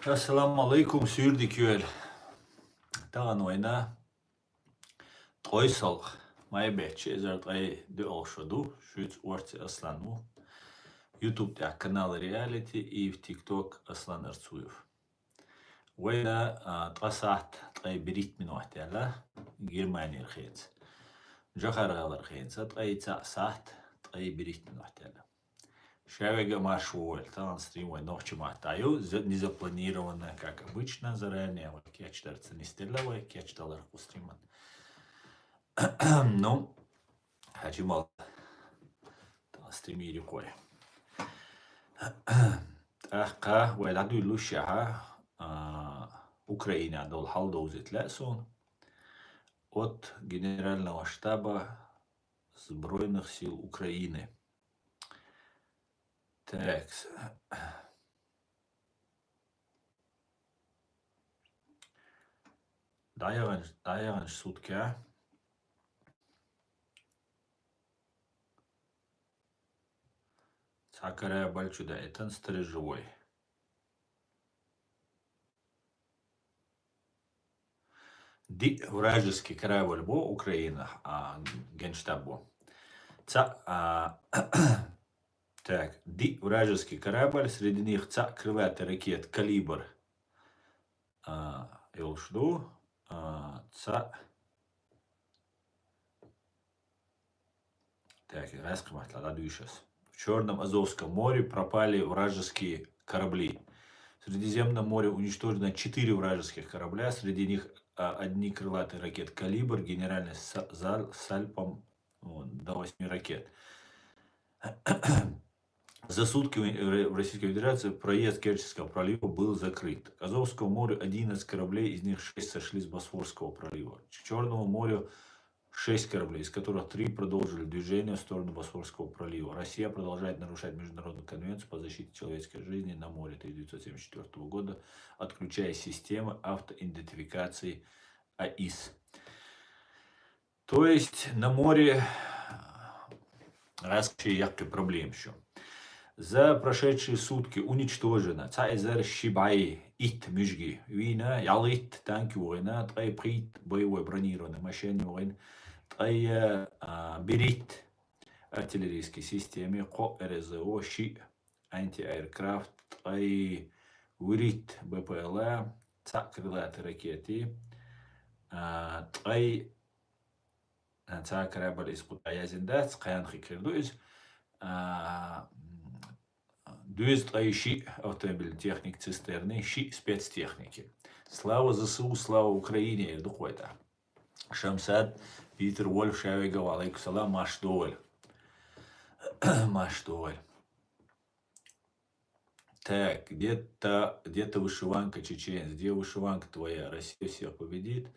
Assalamu alaikum, sürdük yöl. Tağın oyna. Toysal. May behçe zart ay de olşodu. Şüt orti aslanu. YouTube'da kanal Reality и в TikTok Аслан Арцуев. Война тасахт тай берит min вахтяла. Германия рхец. Жахаргалар рхец. Тай сахт тай берит min вахтяла. Шавега машуэль. Талан стримой ночи махтаю. Незапланированно, как обычно, заранее. Вот кечтарца не стеллавай, кечталар устриман. Ну, хочу мал. Стрими рекой. Ахка, вайладу лушаха. Украина дол халдоузит лесун. От Генерального штаба Збройных сил Украины. Так. Dayagan sutка. Цакарая бальчуда, это сторожевой. Вражеский корабль бо Украина, генштаб бо. Так, вражеский корабль, среди них крылатый ракет калибр. Илшду. Так, раскрывать, ладно, сейчас. В Черном Азовском море пропали вражеские корабли. В Средиземном море уничтожено 4 вражеских корабля, среди них одни крылатые ракет «Калибр», генеральный залпом до 8 ракет. За сутки в Российской Федерации проезд Керченского пролива был закрыт. К Азовскому морю 11 кораблей, из них 6 сошли с Босфорского пролива. К Черному морю 6 кораблей, из которых 3 продолжили движение в сторону Босфорского пролива. Россия продолжает нарушать Международную конвенцию по защите человеческой жизни на море 1974 года, отключая системы автоидентификации АИС. То есть на море разные яркие проблемы еще. За прошедшие сутки уничтожено Цайзер Шибай, Ит Мюжги, Вина, Ялит, танки война, Трай Прит, боевой бронированной машине войны, Трай Берит, артиллерийской системе, Ко РЗО, Ши, антиаэркрафт, Трай Вирит, БПЛА, крылатые ракеты, Трай корабль испытая зендат, Каянхи Кирдуиз, Ши автомобильной техники цистерны, Ши спецтехники. Слава ЗСУ, слава Украине, духойта. Шамсад, Питер Вольф, Шавигов, алейкум салам, Маштоль. Маштоль. Так, где-то вышиванка чеченец, где вышиванка твоя? Россия всех победит,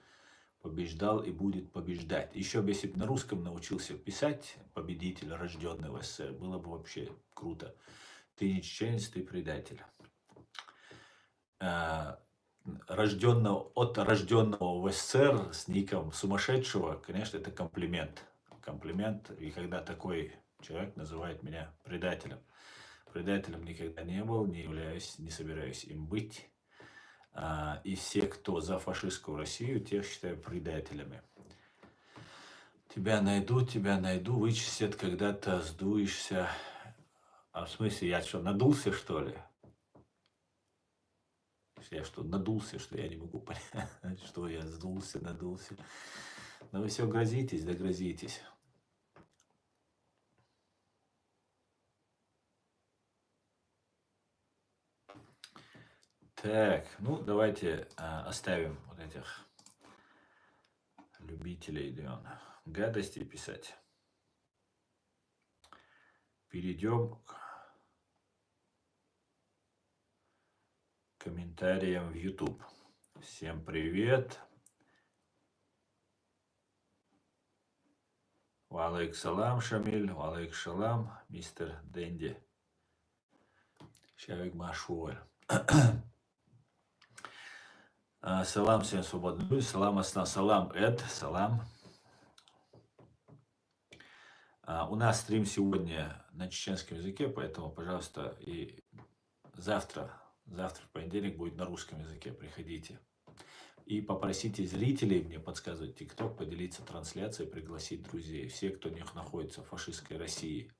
побеждал и будет побеждать. Еще бы, если бы на русском научился писать победитель, рожденный в СССР, было бы вообще круто. Ты не чеченец, ты предатель. Рожденного в СССР с ником сумасшедшего, конечно, это комплимент. Комплимент, и когда такой человек называет меня предателем. Предателем никогда не был, не являюсь, не собираюсь им быть. И все, кто за фашистскую Россию, тех считаю предателями. Тебя найду, вычистят, когда-то сдуешься. А в смысле, я что, надулся, что ли? Я что, надулся, что я не могу понять, что я сдулся, надулся. Но вы все грозитесь, да грозитесь. Так, ну давайте оставим вот этих любителей гадостей писать. Перейдем к комментариям в YouTube. Всем привет. Валейк салам, Шамиль. Валейк шалам, мистер Дэнди. Шавик Машуэль. Салам всем свободным. Салам Асна. Салам Эд. Салам. У нас стрим сегодня на чеченском языке, поэтому, пожалуйста, и завтра Завтра в понедельник будет на русском языке, приходите. И попросите зрителей мне подсказывать ТикТок, поделиться трансляцией, пригласить друзей. Все, кто не находится в фашистской России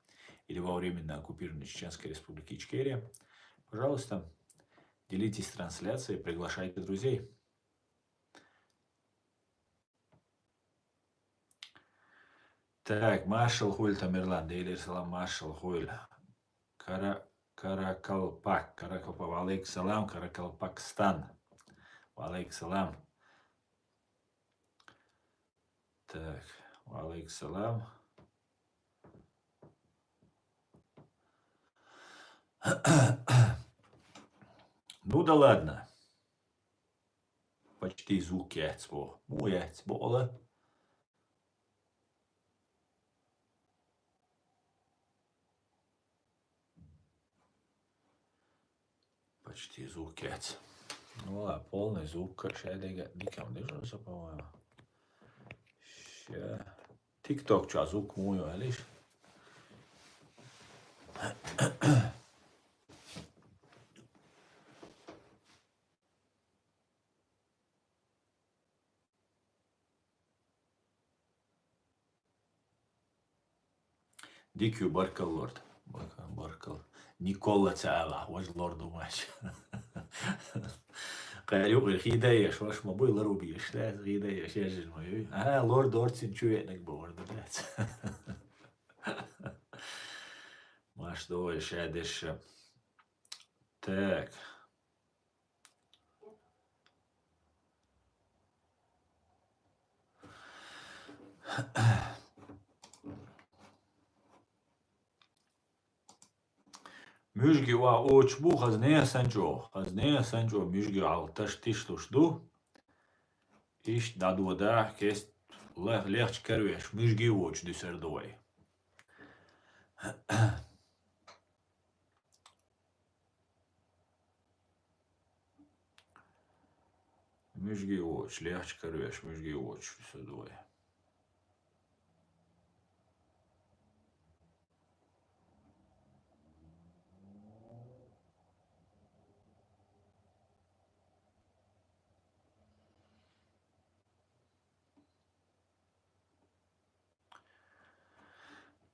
или во временно оккупированной Чеченской Республике Ичкерия, пожалуйста, делитесь трансляцией, приглашайте друзей. Так, маршал Хуль Тамерлан, Дейлер Салам, маршал Хуль. Каракалпак, алейк салам, Каракалпакстан. Алейк салам. Так, алейк салам. Ну да ладно. Почти звук яйцо. Ну яйцо, почти звук яйц. Ну ладно, полный звук. Сейчас дикам держится, по-моему. Сейчас. ТикТок, что, звук мой, алиш? Дикю баркал лорд. Баркал. Никола Цаала, ваш лорду мач. قالوا الخيداية شواش ما بوي لروبي اشتاز غيداية شاجل ما يوي لورد أورتسن شو يعنك بورد بلات ماش دوي شادش تاك مشجي اوچ بو خزنية سنجو مشجي على تشتش دو إيش دادو دا كيست ليخش كرويش مشجي اوچ دي سردوي مشجي اوچ ليخش كرويش مشجي اوچ دي سردوي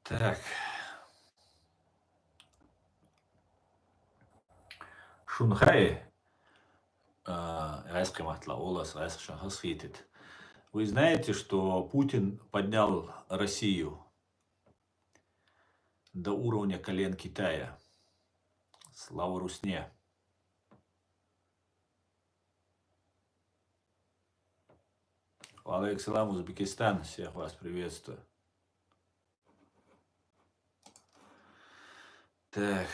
Так. Шунхай, вы знаете, что Путин поднял Россию до уровня колен Китая? Слава Русне. Алейкум салам, Узбекистан. Всех вас приветствую. Так.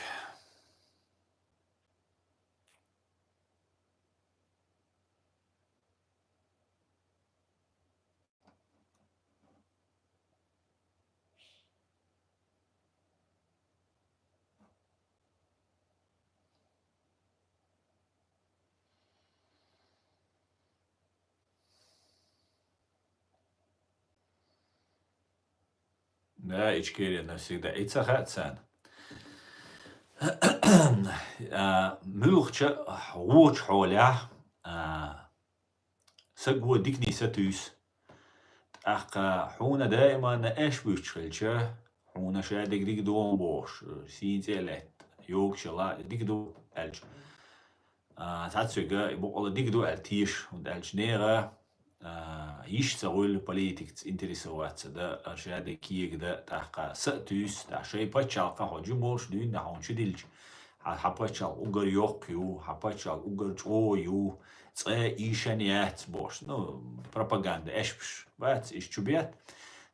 Да, Ичкерия навсегда. Ицахатсан. Мülchse rood hola. سقوة ديكني ستوس. أخا حونا دائما إيش بيشتغلش. حونا شادك ديك دوم بوش. سين تلات. يوك شلا ديك دو ألج. تعتسوغا يبقى ديك دو ألتيش. und ألج نيغا. يشتغل politics интересоваться. Да, شادك كيك دا تحقا ستوس. دا شاي باتشالقا حجو موش دين دا حونش ديلج. حباتشال أوغر يوكيو. حباتشال أوغر جويو. إيشانيات بوش. نو пропаганда إشبش. بات إيش تبيت.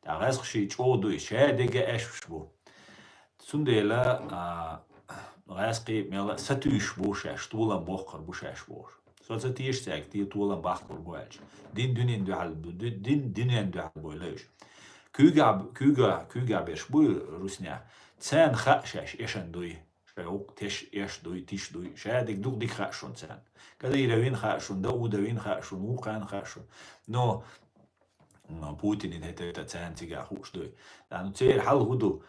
دا غازق شي جودو شادك إشبش بو. سنديلا غازقي ميلا ستوش بوش أشتولا بوخر بوش أشبوش. سوالسا تيش ساك تي طولا باخر بوالج. دين دنيا دو حال دين دنيا دو حال بوالج. كوغا بيش بو روسنيا. تسان خاشش إيشان دوي. شاوك تش إيش دوي تيش دوي. شادك دوك ديك خاشون تسان. كذا يروين خاشون دو دوين خاشون وقان خاشون. نو بوتين إن هتا تسان تيجا خوش دوي. لأنه تسير حال هدو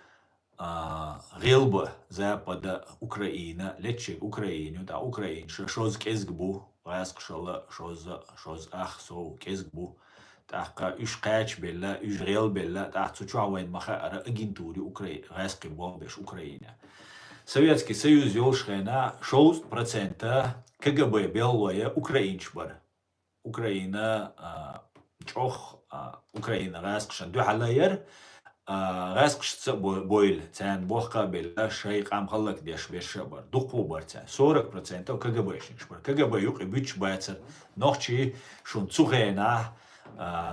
غلبة Запада Украина, лечек Украину, да Украинша, шоз кезгбу, غاسق شلا شوز أخسو кезгбу, تحقا إيش قاش بلا إيش غيل بلا تحت شو عوين مخا أجنتوري أوكرا غاسق بوم بش أوكرانيا. Советский Союз ёлшхайна 6% КГБ белое украинч бар. Украина чох Украина غاسقشن دو حلاير غاسقش бойл تان بوخا بلا شيء قام خلق ديش بيش بار دقو بار تان 40% КГБшник бар. КГБ юق بيتش بايتر نوخشي شون цухена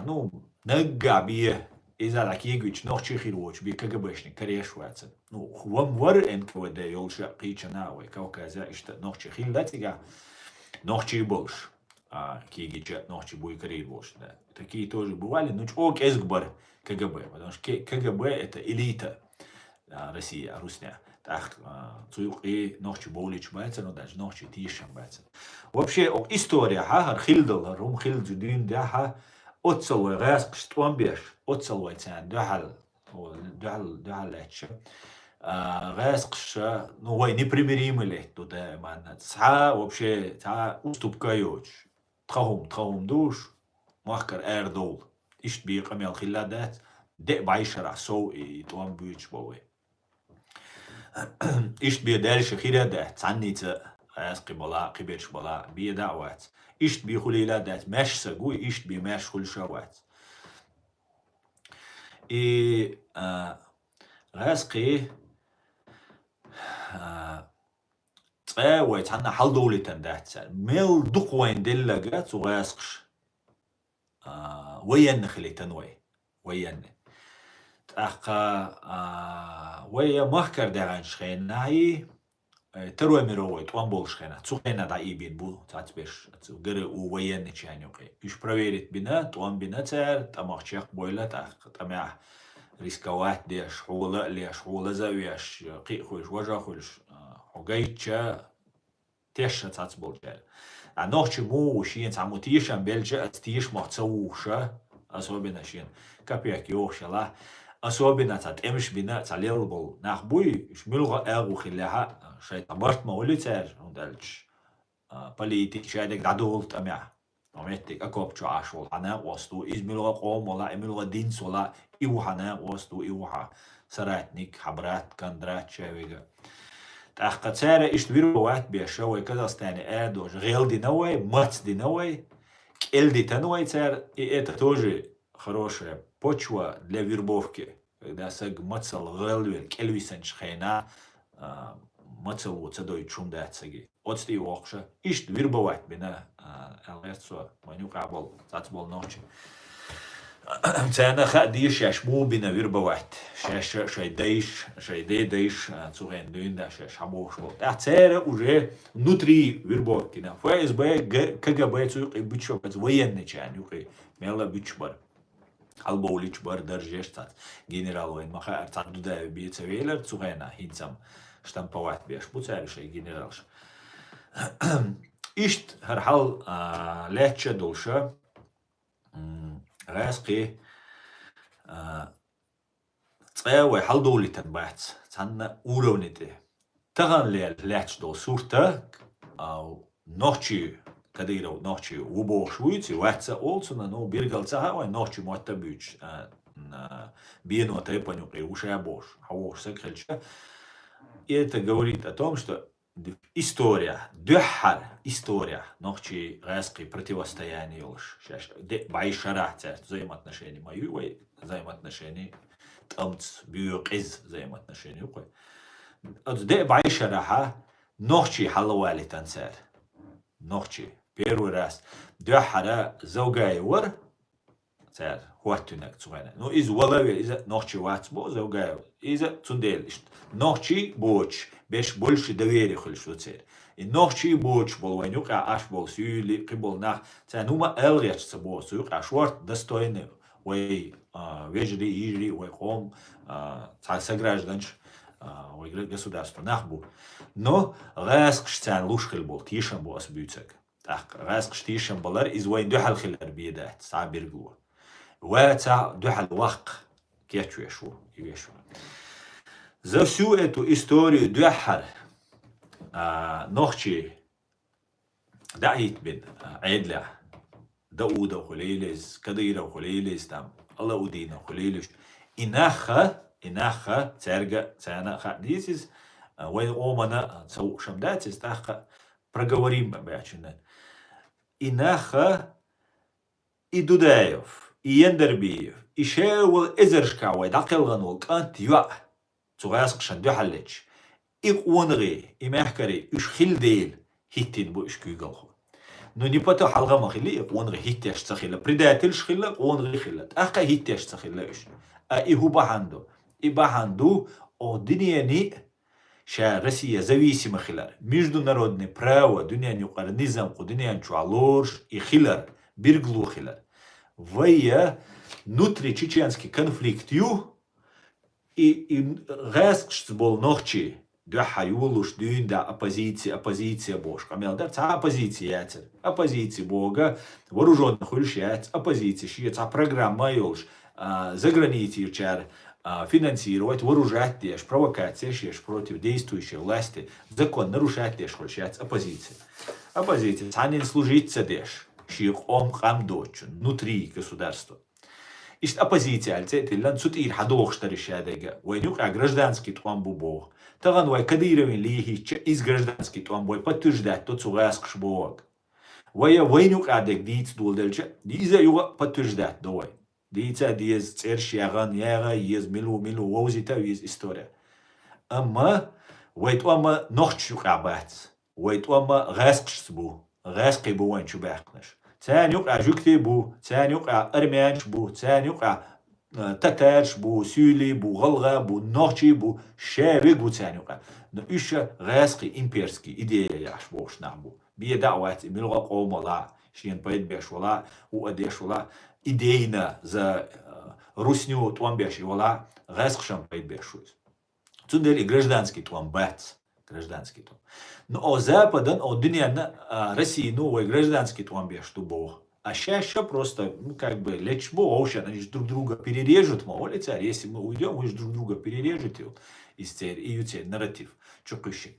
ну нагабие إذا لك يجوش نوخشي خيروش بي КГБшник كريش واتر ну خوام ور НКВД يولشا قيتش ناوي كوكازا اشتا نوخشي خيل لاتيغا نوخشي болш кигича ночи буй карьер больше, да. Такие тоже бывали, но чок эсгбар КГБ, потому что КГБ это элита Россия, Русня. Так, цуюк и ночи болич бается, но даже ночи тишем бается. Вообще, история, хилдал, рум хилджу дин даха, отцелой гаск, что он беш, отцелой цен, дахал лечь. غاسقش ну вой непримиримый лет туда манна ца вообще ца уступка ёч тхаум душ махкар эрдол ишт би камел хилладат де байшара со и туам büyüç бовы ишт би дальше хирада цанница асқи бала қибеш бала би дават ишт би хулиладат мәшса гуй ишт би мәш хулшават и غاسقي وي تحنا حل دولي تندات ميل دق وين دلقات وغاسقش وين خلي تنوي وين تأخا ويا مهكر داغان شخين ناي تروي ميروي توان بول شخينا تسوخينا دا ايبين بو تاتبش غير وين نشان يوقي يش проверить بنا توان بنا تار تماخشيخ بويلا تأخ تماح ريسكوات ديش حولة ليش حولة زاويش قي خوش وجه خوش وقيتشا تيشا تاتبول جال نوخشي مو وشين تعمو تيشان بلجا تيش محتووشا أصوبنا شين كابيك يوخشا لا أصوبنا تاتمش بنا تاليلبول ناخبوي شملغا أغو خلاها شاي تبارت مولي تار ندالش بليتي شايدك دادول تمع نوميتك أكوبشو عاشول حنا وستو إزملغا قوم ولا إملغا دينس ولا إيوحنا وستو إيوحا سراتنيك حبرات كاندرات شاويغا تأخذ سعره إشتبيرو واحد بيشوي كازاستاني آدوش غيل دي نوي ماتس دي نوي كيل دي تنوي سعر и это тоже хорошая почва для вербовки когда саг мацал غيل كيلويسن شخينا мацал وцадой чумдацаги отсти оқша ишт вербовать бина алгасо маню قابل تاتبول نوچ تانا خديش ياش مو بنا вербовать شاي дейш цуген дюнда шаш хамош вот цера уже внутри вербовки на ФСБ КГБ цук и бичо без военный чан юки мела бичбар алболич бар держеш тат генерал воен маха артаду да биецевелер цугена хинцам штамповать беш буцер шай генералш ишт хархал лече долша غاسقي تساوي حل دولي تنبعت تانا أورونيتي تغن لاتش دول سورتا أو نوشي كديرو نوشي وبوشويتي واتسا أولسونا نو بيرغل تاها وين نوشي موتا بيوش بينو تيبانيو قيوشا бош حوش سكرلشا и это говорит о том, что история, история, ночи резкие противостояния лишь. Байшара, взаимоотношения мои, взаимоотношения, тамц, бьюкиз, взаимоотношения. От де байшара, ночи халуали танцер. Ночи, первый раз. Дюхара, заугайвар, цер, хуатунак цугана. Ну, из валавер, из ночи ватсбо, заугайвар. Из цундель. Ночи боч. بيش بولش دويري خلش وتسير النوخشي بوش بول وين يقع اش بول سيولي قبول ناخ تانوما الغيش سبو سيقع شورت دستوين وي ويجري يجري وي قوم تاع سجراجدنش وي государство нахбу но غاسقش تاع لوشخل بول تيشن بو اسبيوتك تاق غاسقش تيشن بولر از وين دوحل خلر بيدات تاع بيرغو وتاع دوحل وق كيتشو يشو За всю эту историю Дюахар Нохчи Даит бин Айдля Дауда Хулилис, Кадира Хулилис, там Алаудина Хулилиш, Инаха, Церга, Цанаха. This is when Омана Шамдатис, Таха, проговорим бячина. Инаха и Дудаев, и Ендербиев, и Шеул Эзершкауай, Дакелганул, Кант Юа, Цугаск Шандюхалич, и Унри, и Мехкари, Ушхилдейл, Хиттин бу Ишкюгалху. Но не потому حلقة ما خلي قون هيتش تخيل بريداتلش خلا قون خلا أخا هيتش تخيلش هو بحندو بحندو الدنيا شا Россия зависима خلال международное право دنيا نقر نظام دنيا чуалорш и خلال бирглу خلال вая внутри чеченский конфликт и гаск был ночи Духа юлуш дюнда оппозиция Божка. Камелдар ца оппозиция Бога, вооруженных ульшец, оппозиция шиец, программа юлш, за границей чар финансировать, вооружать теш, провокация шеш против действующей власти, закон нарушать теш ульшец, оппозиция. Оппозиция, санин служить цадеш, ших хам дочун, внутри государства. Ist оппозиция, альцетиллан сутир хадох штаришадега, войнюк гражданский туам бубог. Таган вай кадировин лихич из гражданский туам бой подтверждать тот сугаск шбог. Вая войнюк адек диц дулдельча, диза юга подтверждать давай. Дица диез церш яган яга ез милу воузита из история. Amma вай туама нохчук абац, вай туама гаск шбу, гаск буан чубахнаш. ثاني يقع جوكتي بو ثاني يقع أرميانش بو ثاني يقع تتارش بو سولي بو غلغة بو نوغشي بو شارق بو ثاني يقع إيش غاسقي إمبيرسكي إيديا يعش بوش نعبو بيه دعوات ملغة قوم ولا شين بايد بيش ولا وأديش ولا إيدينا за русню туам беши вала غاسقشم بايد بيشوز تندل гражданский туам бац гражданский туам. Но Западан, дунья России, новый гражданский туам бешт бог. А сейчас просто, как бы, лечь бог, они же друг друга перережут, мол, царь, если мы уйдем, вы же друг друга перережете, из царь, и царь, нарратив, чокущий.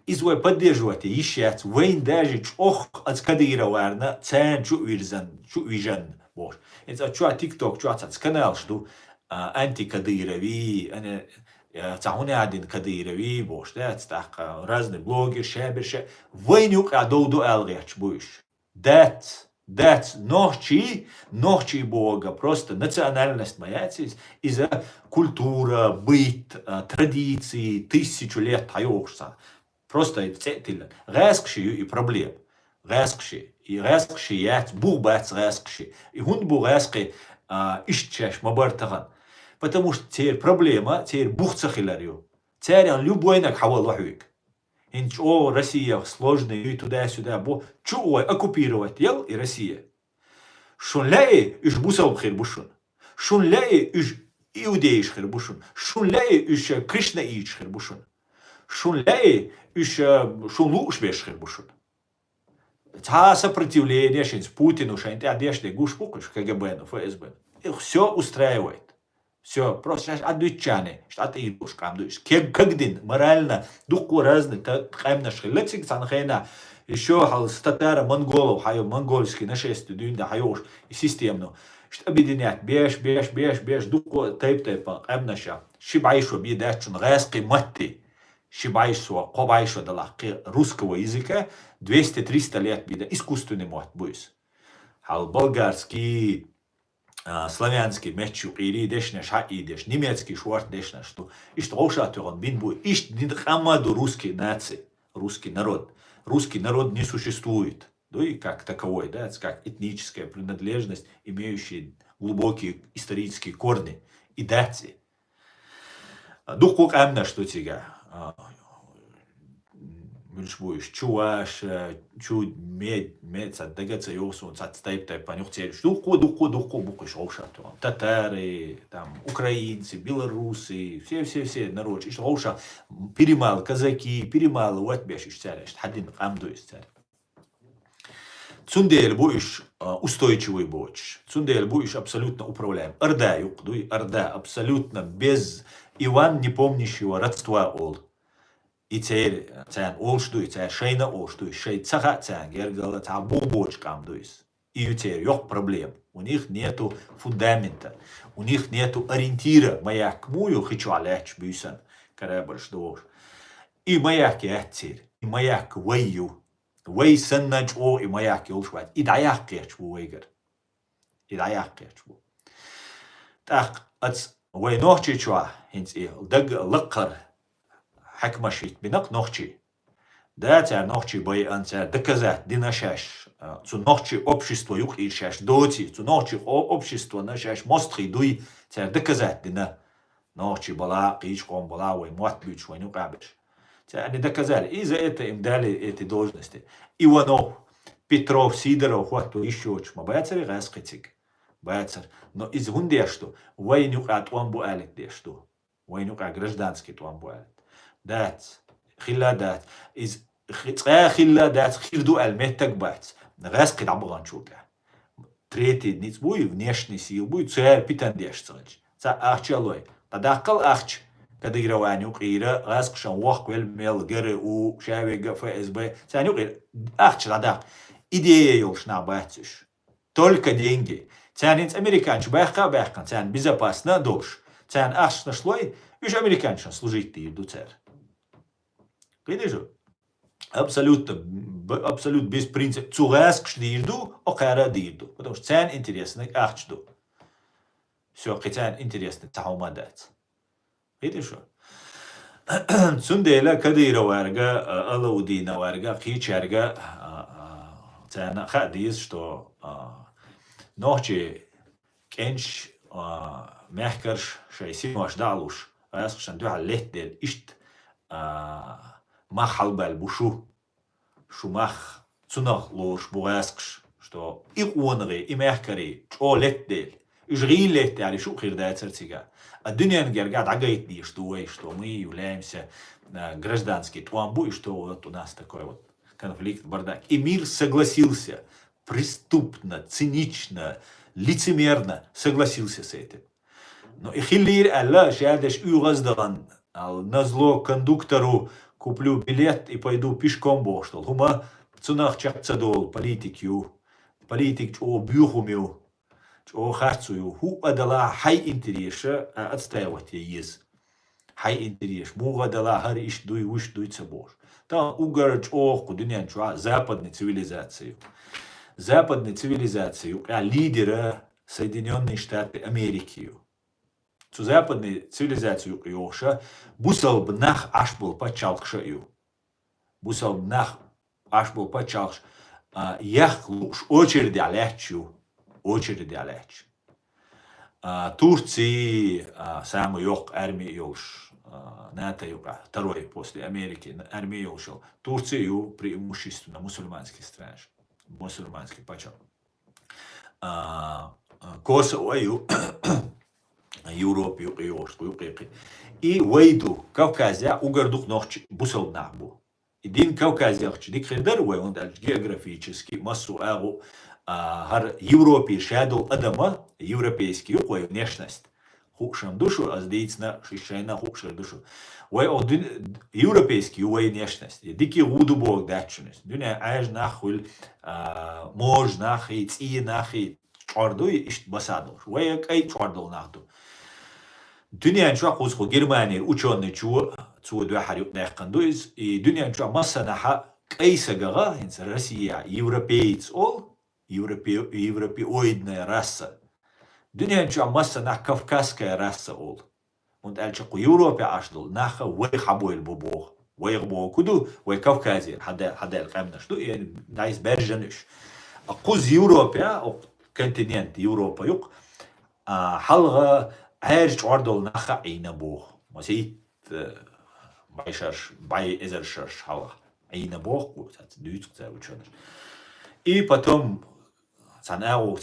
Извой поддерживать, ищать, войн даже, ох, от Кадыра варна, царь, чувижан, бог. Это чуа тикток, чуа канал, что антикадырови, они تعاوني عادين كديروي بوش ده تستحق رازن بلوجر شابر وينوك عدودو ألغيش بوش دات нохчи Бога просто национальность моя из-за культура, быт, традиции, 1000 лет таёшься. Просто это рэскши и проблем. Рэскши ят бубац рэскши. И хунд бу рэски ищешь мабартаган. Потому что теперь проблема, теперь бухцахиларью. Теперь он любой нак хавал вахуик. Инч Россия сложная и туда-сюда, бо чуой оккупировать ел и Россия. Шун ляй иш бусал хирбушун. Шун ляй иш иудеиш хирбушун. Шун ляй иш Кришна иш хирбушун. Шун ляй иш шун луш беш хирбушун. Та сопротивление с Путину, шайнты одежды гушпукуш, КГБ, ФСБ. Их все устраивает. Все, просто сейчас адвичане, штаты идут, камдуешь. Когда морально, духу разных, как наш лексик санхайна, еще с татара, монголов, хайо, монгольский нашествие, дюнда, хайош, и системно. Что объединять, беш, духу, тайп-тайпа, как наша. Шибайшо, бедачун, рэски матти. Шибайшо, кобайшо, дала, русского языка, 200-300 лет, беда, искусственный мат, будет. Хал болгарский, славянский мечу ири дешнеш хаидеш, немецкий шварт дешнеш, что ишт ошатурон бинбу, ишт хамаду русский нации, русский народ. Русский народ не существует, ну и как таковой, да, как этническая принадлежность, имеющая глубокие исторические корни и дати. Дух как амна, что тебя, будешь чуваш, мед, саддагаться йосун, садстайптай, понюхтель, духу, букуш, ошатурон. Татары, там, украинцы, белорусы, все народы, ишт оша, перемал, казаки, перемал, вот бешишь царь, ишт хадин амду из царь. Цундель будешь устойчивый боч. Цундель будешь абсолютно управляем. Орда юкдуй, орда абсолютно без Иван непомнящего родства ол. И теперь олшдуй, шейна олшдуй, шей цаха гергала бобочкам дуйс. И теперь yok проблем. У них нету фундамента, у них нету ориентира. Маяк мую хочу алеч бюсан, карабаш душ. И маяк ятир, и маяк ваю. Вай саннач о и маяк олшват. И даяк ячбу вейгер. И даяк ячбу. Так, وي نوحشي شوا هنت دق لقر حكمة شيت بنق نوحشي ده نوحشي باي أنت دكزات ديناشاش تو نوحشي общество юг иршаш доти то нохчи общество нашаш мостри дуй дكزات дина нохчи бала قيش قوم бала وي موت بيش وي نقابش они доказали и за это им дали эти должности Иванов Петров Сидоров вот еще очень мабайцари гаскетик Байцер, но из гундешту, войнюк от уамбуалит дешту, войнюк а гражданский туамбуалит. Дат, хилла дат, из хилла дат, хирду альметтак бац, раски дабаган чука. Третий ниц буй, внешний сил буй, цер питан дешцач. Ца ахчалой, тадакал ахч, когда играванюк ира, раскшан вахквел мел геры у шавега ФСБ, цанюк ира, ахч тадак, идея ёлшна бацюш. Только деньги. Цянец американч бэхкан, цян безопасно долж. Цян аш нашлой, уж американчан служить ты иду цер. Видишь? Абсолютно без принципа. Цугаск шдирду, окара дирду. Потому что цян интересный ахчду. Все, цян интересный тахумадать. Видишь? Цундела кадира варга, алаудина варга, кичарга, цян хадис, что نوحشي كنش محكرش شي سيماش دالوش اسخشن دوها ليت ديل اشت مخ حلبال بوشو شو مخ تنخ لوش بوغاسقش что и онры и محكري чо лет дел ижри лет يعني شو خير да церцига а дунья гергат агайт ди что мы являемся гражданский туамбу и что вот у нас такой вот конфликт бардак и мир согласился преступно, цинично, лицемерно согласился с этим. Но и хиллир Аллах, шадеш угаздаган, назло кондуктору куплю билет и пойду пешком боштал. Хума цунах чакцадол политик чо бюхумю, чо харцую. Ху адала хай интереса отстаивать ез. Хай интерес. Муга дала хар иш дуй уш дуй цабош. Та угарч ох кудунян чуа западной цивилизации. Западной цивилизации, лидера Соединенные Штаты Америки. Zu западной цивилизации Йоша, бусал бы нах аж был почалкшаю. Бусал бы нах аж был почалкш. Ях луш очереди алячу. Турции самый йох армии Йош. На это юга, второй после Америки армии Йошел. Турцию преимущественно мусульманские страны. Мусульманский почал. Косово Европе и Вейду Кавказя угардух нохч бусал нахбу. И дин Кавказя дик хердар он географически массу агу хар Европе шадул адама европейский юкой внешность. Хукшам душу, а сдейцна шишайна хукшар душу. Вай один европейский уай внешность. Дики вуду бог датчунес. Дуня аж нахуй мож нахи, ци нахи, чорду и ишт басадуш. Вай кай чордул нахду. Дуня анчуа кузху Германия ученый чу дуа харюк нахкандуиз. И дуня анчуа масса наха кайса гага, инс Россия, европеец ол, европеоидная раса. Дуня анчуа масса нах кавказская раса ол. Und الشقو يوروبي عشدل ناخا ويخبو البوبوغ ويغبو كدو ويكوكازي حدا القامنا شدو يعني نايس برجنش أقوز يوروبي أو كونتيننت يوروبا يوق حلغة عارج عردل ناخا عينا بوغ مسيت بايشرش باي إزرشرش حلغة عينا بوغ دويتك زي وچونش и потом санао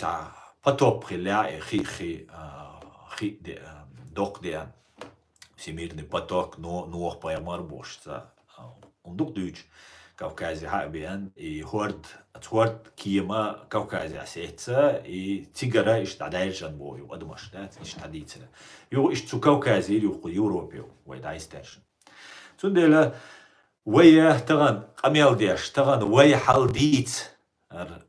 потоп хиля хи док диан всемирный поток, но нох поймар бошца. Он дук дюч Кавказе хабиан и хорд цхорт киема Кавказия сеется и тигара иш тадайжан бо ю адмаш да иш тадицера ю иш цу Кавказия ю Европе вай дайсташ цундела ويا تغن قميل ديش تغن ويا حالديت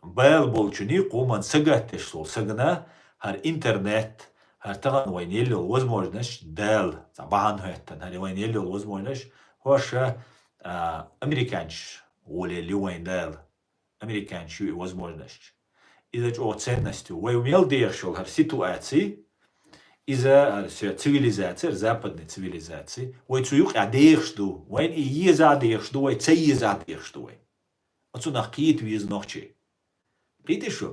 بال بولشني قومن سجتش سول سجنا هر إنترنت هر تغن وين يلو وزموجنش دال طبعا هتن هر وين يلو وزموجنش هوش أمريكانش ولا اللي وين دال أمريكانش وزموجنش إذا جو ценностью ويميل ديش شول هر سيتواتي из-за цивилизации, западной цивилизации, ой, цуюк адеершду, ой, и езадеершду, ой, цеезадеершду, ой. Отсюда кит виз ночи. Видишь,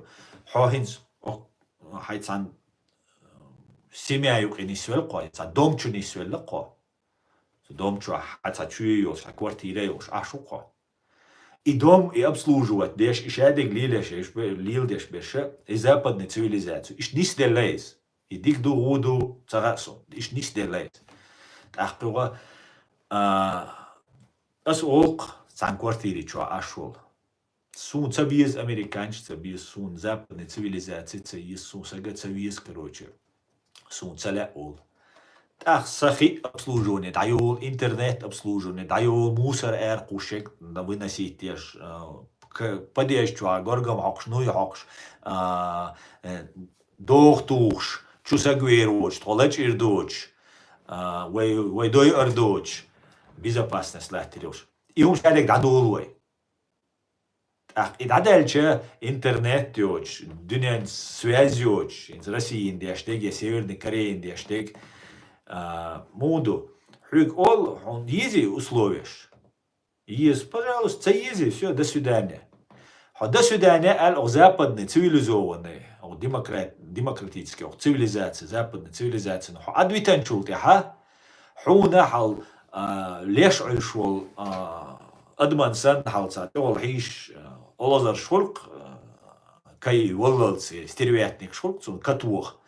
хохинс, хайцан семья юк и не свелко, хайцан домчу не свелко, домчу хайцан чуешь, а квартиреешь, а шуко. И дом и обслуживать, деш и шедек лилеш, лил деш беше, и западной цивилизацию, иш не стелейс. И дик ду руду царасо, иш нис делает. Ахтуга ас ок сан квартири чо ашол. Сун цабиз американч, цабиз сун западной цивилизации, цабиз сун сага цабиз, короче. Сун цаля ол. Ах сахи обслуживание, дайол интернет обслуживание, дайол мусор кушек, да выносить теш падеш чо, горгам хокш, ну и хокш, дохтуш. Чусагуируч, толач ирдуч, вайдой ирдуч, безопасность лахтерюш. И он шалек дадулуй. Ах, и дадальче интернет тюч, дюнян связюч, из России индиаштег, из Северной Кореи индиаштег, моду. Хрюк ол, он ези условишь. Ез, пожалуйста, ези, все, до свидания. До свидания, ал западный, цивилизованный. демократический цивилизация, западная цивилизация. Адвитан чулти ха, хуна хал леш шул адмансан халца. Тол хиш олазар шулк кай воллалцы стервятник шулк цун катух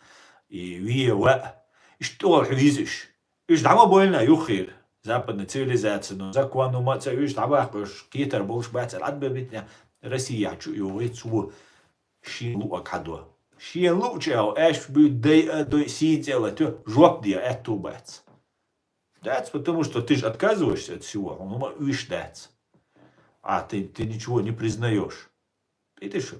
и виева. Что хвизиш? Иш дама больно юхир. Западная цивилизация, но закону маца иш табахуш китер больш бацер адбебитня Россия чу ювицу шилу акадо. Шилу чел эш будет сидела, то жоп dia эту бац. That's потому что ты же отказываешься от всего, он видишь that's. А ты ничего не признаешь. Видишь?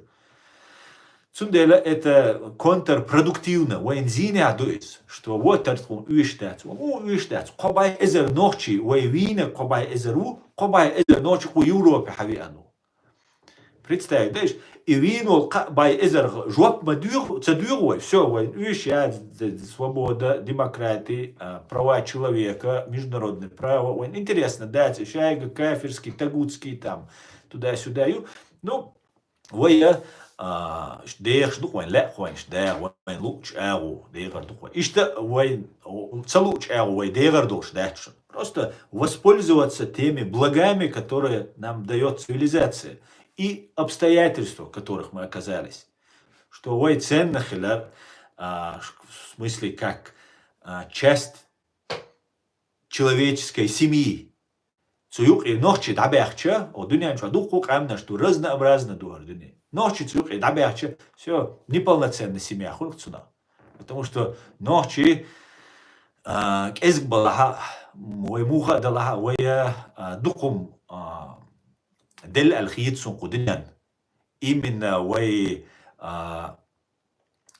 Цундела это контрпродуктивно. Вензине адуис, что вот он видишь that's. Он видишь that's. Кобай эзер ночи, вейвина кобай эзеру, кобай эзер ночи у Европе хавиану. Представь, знаешь, и вину бай эзер жоп мадюр, цадюр, все, видишь, свобода, демократия, права человека, международное право, интересно, да, шайга, кафирский, тагутский, там, туда-сюда, ну, я, дех, духуэн, лехуэн, дех, луч, эгу, дех, духуэн, ишта, целуч, эгу, дех, душ, дальше. Просто воспользоваться теми благами, которые нам дает цивилизация. И обстоятельства, в которых мы оказались. Что вой ценно хилар, в смысле как часть человеческой семьи. Цуюк и ночи дабяхча, о дунян шадухук амна, что разнообразно дуар дуни. Ночи цуюк и дабяхча, все, неполноценная семья хуркцуна. Потому что ночи кезг балаха, вой муха далаха, вой духум دل الخيط سنقدنان إمنا وي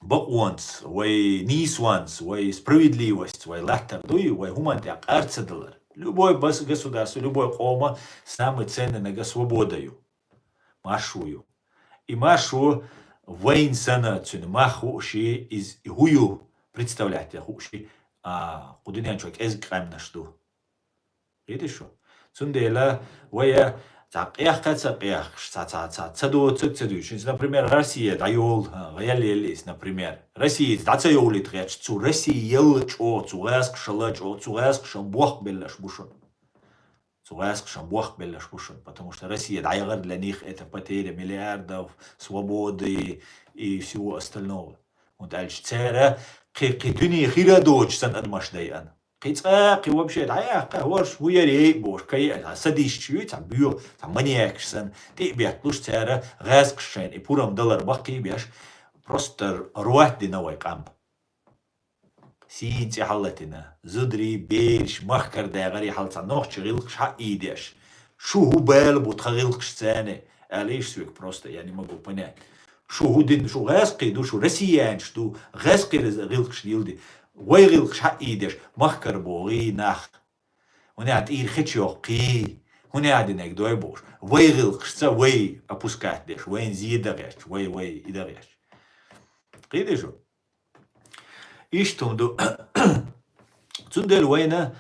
بقوانس وي نيسوانس وي справедливость وي лахтардуи وي хумантяк арцедалар. Любой государство, любой кома самый ценный нага свободою. Машую. И машу воинсана цуны маху ши из хую представляете хуши кудынян человек эзграм на что. Видишь что? Цундела вая например, Россия дайол, например, Россия дацайоли трэч, цу Россия ел чо, цуэск шала чо, цуэск шамбуах беллаш бушон. Цуэск шамбуах беллаш бушон, потому что Россия дайгар для них это потеря миллиардов, свободы и всего остального. Und als Zera, кидуни хирадоч сан адмаш дайан. قيتاقي вообще عياق ورش ويري بوش كي سديش تاع بيو تاع منياكسن تي بيت لوش تارا غازقشين اي بورم دولار باقي بيش بروستر روح دي نوي قام سينتي حلتنا زدري بيش مخكر دا غري حلتا نوخ غيلقش حق ايديش شو هو بال بوتغيلقش ثاني عليش سويك بروستا يعني ما بو بنات شو هو دين شو غاسقي دو شو رسيان شو غاسقي غيلقش ديلدي وي غيلقش حق ايديش مخكر بوغي ناخ هنا عتير خيتشو قي هنا عدنك دوي بوش وي غيلقش تا وي ابوسكات ديش وين زيدا غيش وي اذا غيش قيدي شو ايشتم دو تندل وينا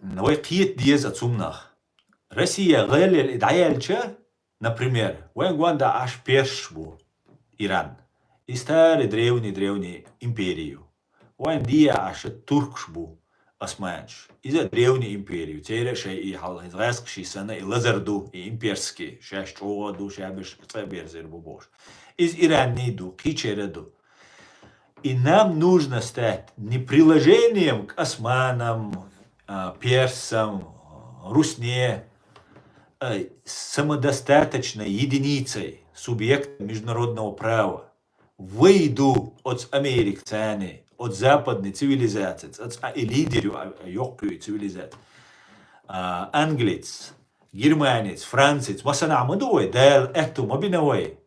نوي قيت ديز اتسومناخ Россия غير الدعاية например, وين гванда аж перш бу Иран. И старый древний империю. Вайн дия аж туркш бу османш. Из-за древней империю. Теперь шей и хал израильский сана и лазарду и имперский. Шеш чоду шебеш цеберзер бу бош. Из Ирана ду, кичереду. И нам нужно стать не приложением к османам, персам, русне, самодостаточной единицей, субъектом международного права, выйду от американцев, от западной цивилизации, от лидеру йоккой цивилизации, англиец, германец, францец, ما سنعمدوه ده اكتو ما بينوي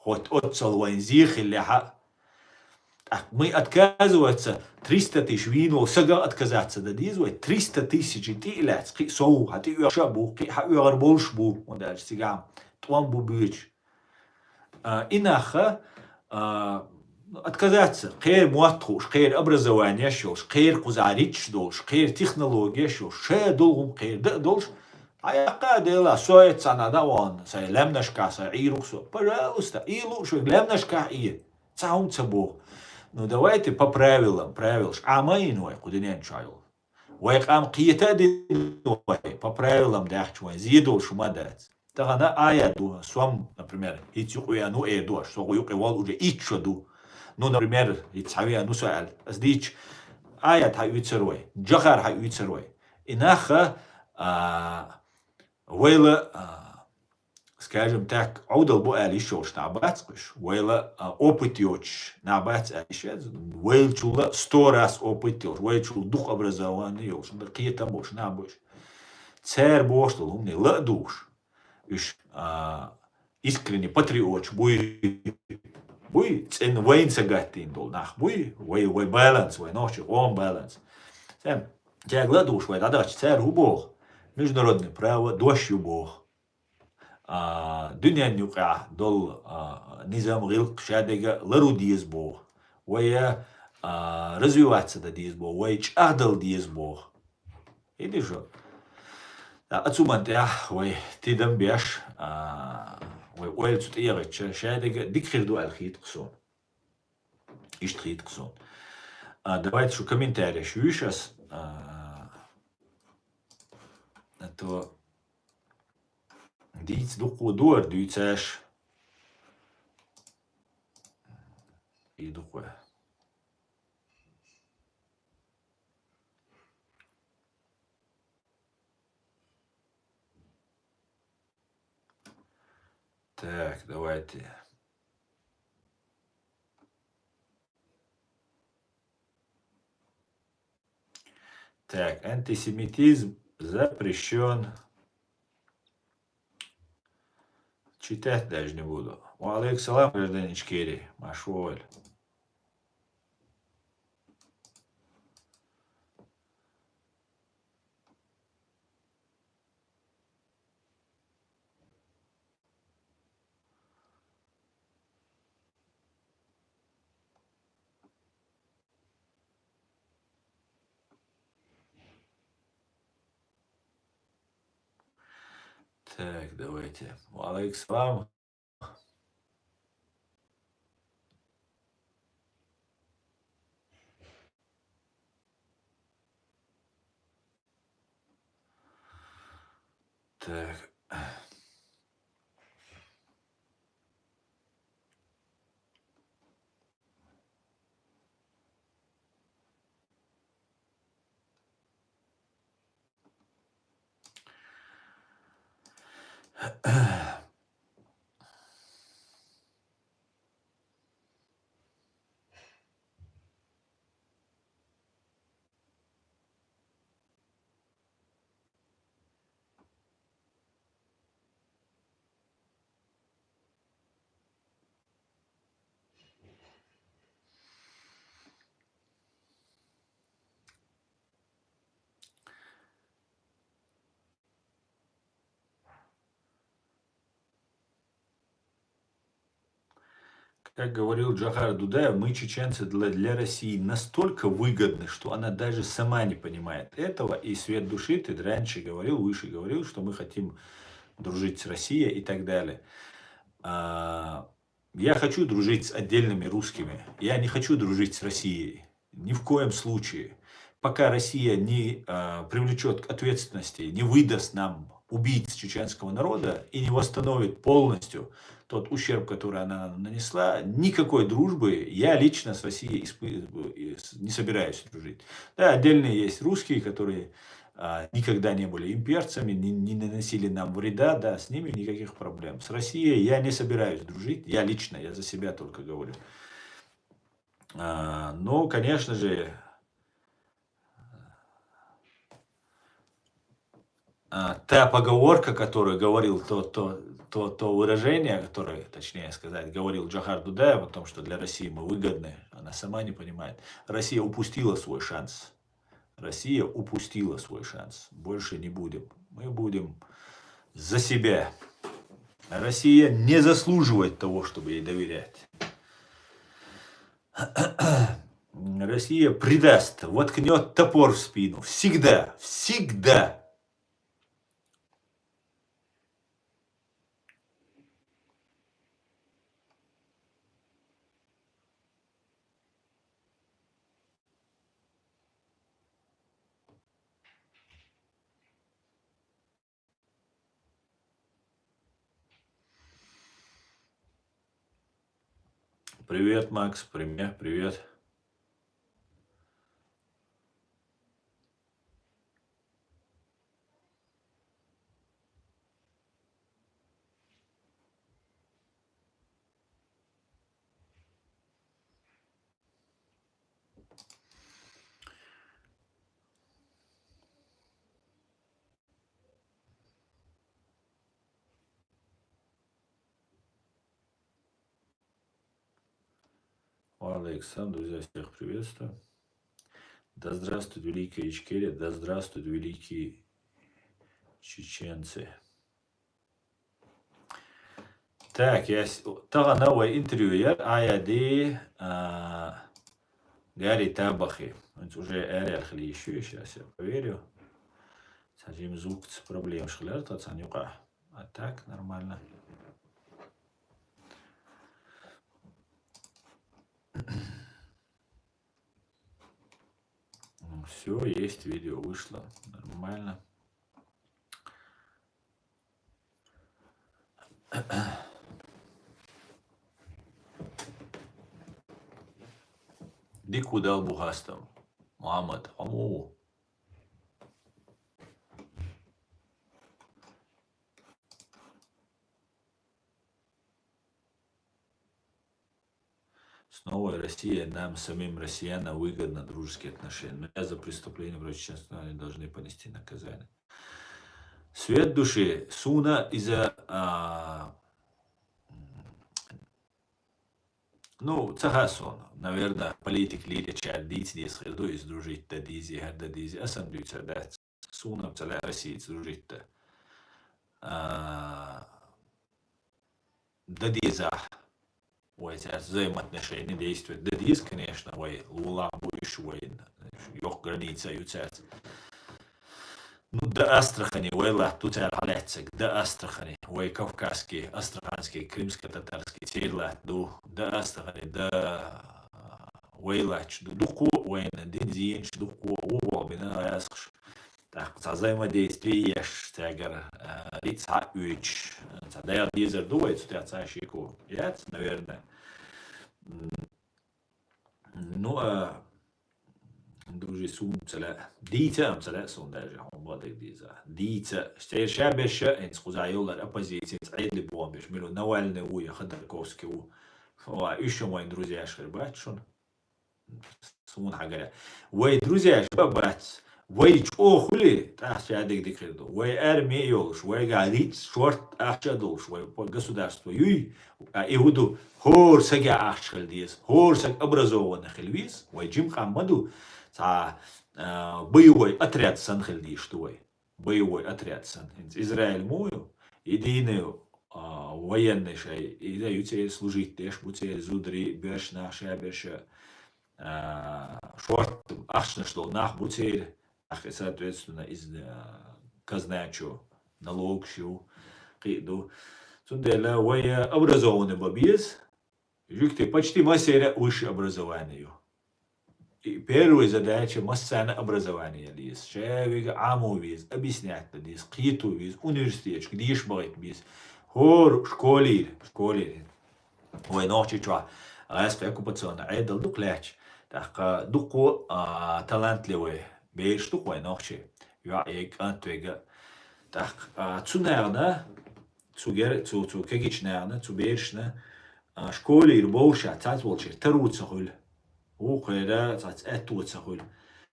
хоть отцел ванзих или мы отказываться 300 тысяч вину, сага отказаться да дизуй 300 тысяч ти лец ки соу хати шабу ки хауар болшбу он даже сигам твам бубич инаха отказаться خير مواتخوش خير образование شوش خير قزاريتش دولش خير технология شوش شه دولهم خير دولش Аяка дела соет санадаван, сай лемнашка сай ируксо. Пожалуйста, илу шо лемнашка и цаум цабо. Ну давайте по правилам, а мы иной, куда не чаял. Вайкам киетади по правилам дахчуан, зидол шумадать. Так она аяду, свам, например, итюкуяну эду, что уюкевал уже ичоду. Ну, например, итсавиану суаль. Сдич аят хаюицерой, джахар хаюицерой. Инаха ويلا скажем так, عودل بو алишош набацкуш, вейла опытёч набац алишез, вейл чула 100 раз опытёш, вейл чул дух образования ёш, какие-то бош набош. Цер боштул умный ладуш, уж искренне патриот, буй цен вейн сагатин дол нах, буй вей баланс, вей ночи, он баланс. Тем, тяг ладуш, вей дадач цер убох. Международное право дощу бог. Дунья нюка дол низам гилк шадега лару диез бог. Вая развиваться да диез бог. Вая чахдал диез бог. Иди шо. Отсуман тя, вай тидам бяш. Вай ойл цут иярыч шадега дикхирду алхит ксон. Иштрит ксон. Давайте шо комментарий швишас. То диц дуку дуар дюцаш и духуя. Так, давайте. Так, антисемитизм запрещен. Читать даже не буду. Алейкум салам, гражданин Ичкерий. Машволь. Так, давайте. Алейкум салам. Так. Как говорил Джохар Дудаев, мы, чеченцы, для России настолько выгодны, что она даже сама не понимает этого. И Свет Души, ты раньше говорил, выше говорил, что мы хотим дружить с Россией и так далее. Я хочу дружить с отдельными русскими. Я не хочу дружить с Россией. Ни в коем случае. Пока Россия не привлечет к ответственности, не выдаст нам убийц чеченского народа и не восстановит полностью тот ущерб, который она нанесла, никакой дружбы я лично с Россией не собираюсь дружить. Да, отдельные есть русские, которые никогда не были имперцами, не наносили нам вреда, да, с ними никаких проблем. С Россией я не собираюсь дружить, я лично, я за себя только говорю. Но, конечно же, та поговорка, которую говорил, то выражение, которое, точнее сказать, говорил Джохар Дудаев о том, что для России мы выгодны, она сама не понимает. Россия упустила свой шанс. Россия упустила свой шанс. Больше не будем. Мы будем за себя. Россия не заслуживает того, чтобы ей доверять. Россия предаст, воткнет топор в спину. Всегда, всегда. Привет, Макс, привет. Александр, друзья, всех приветствую. Да здравствуют великие Ичкерия, да здравствуют великие чеченцы. Так, я тага новое интервью аяди Гарри Табахи. Уже Эриал еще, сейчас я проверю. Сажим звук с проблем шхляр, тацанюка. А так, нормально. Все, есть видео, вышло. Нормально. Дикуда Албухастам. Мухаммад. Аму. Снова Россия, нам, самим россиянам, выгодно дружеские отношения. Но за преступление против честного они должны понести наказание. Свет души. Суна из-за... ну, цагасон, наверное, политик лидер чардиц дис хилду из дружить-то дизи, харда дизи, асан дюйца дать. Суна в целой России дружить-то. Да диза. Ой, взаимоотношения действуют. Да диз, конечно, ой, лула будешь воин. Ёх граница юцец. Ну, до Астрахани, ой, тут Алецек, до Астрахани, ой, Кавказский, Астраханский, Крымско-татарский, Тейла, до Астрахани, до Уейлач, дуку, уэйна, динзиенч, дуку, убобина, ясхш. Так, взаимодействие еш, тягар, лица уч. Да я дизер дует, стяца щеку. Яц, наверное. Ну, Дружи сумцела ديتا مثلا سون درجة هم بعض ديزا ديتا اشتير شابش انت خزايولا оппозиции عيد لبوم بيش ميلو نوال نويا خدركوسكي هو ايش موين друзья شخربات سمون حاجة وي друзья شبابات وي чё хули тахча адек дикредо وي армия ёлш وي галит шорт ахча долш وي государство юй иуду хор сага ахчхал диес хор саг образованный хелвис وي джим хамаду ца боевой отряд санхельди что боевой отряд сан Израиль мою единую военный шай и дают тебе служить теж будете зудри берш наша берша шорт ахшна что нах будете соответственно из казначу налог шо قيدو سندلا ويا образованный бабиес жюкте почти мастеря высшее образование. И первая задача массана образования лиз. Шевига аму виз, объяснять лиз, қиту виз, университет, где ешь бывает виз. Хор школе. Ой, ночи чва. Распи оккупационно. Айдал дук леч. Так дуку талантливый. Бейш дук ой ночи. Я ек антвега. Так цунерна. Цу кегичнерна. Цу бейшна. Школе ирбоуша. Цать волчи. Таруца хуль. وقيلا تاع اتو تسخول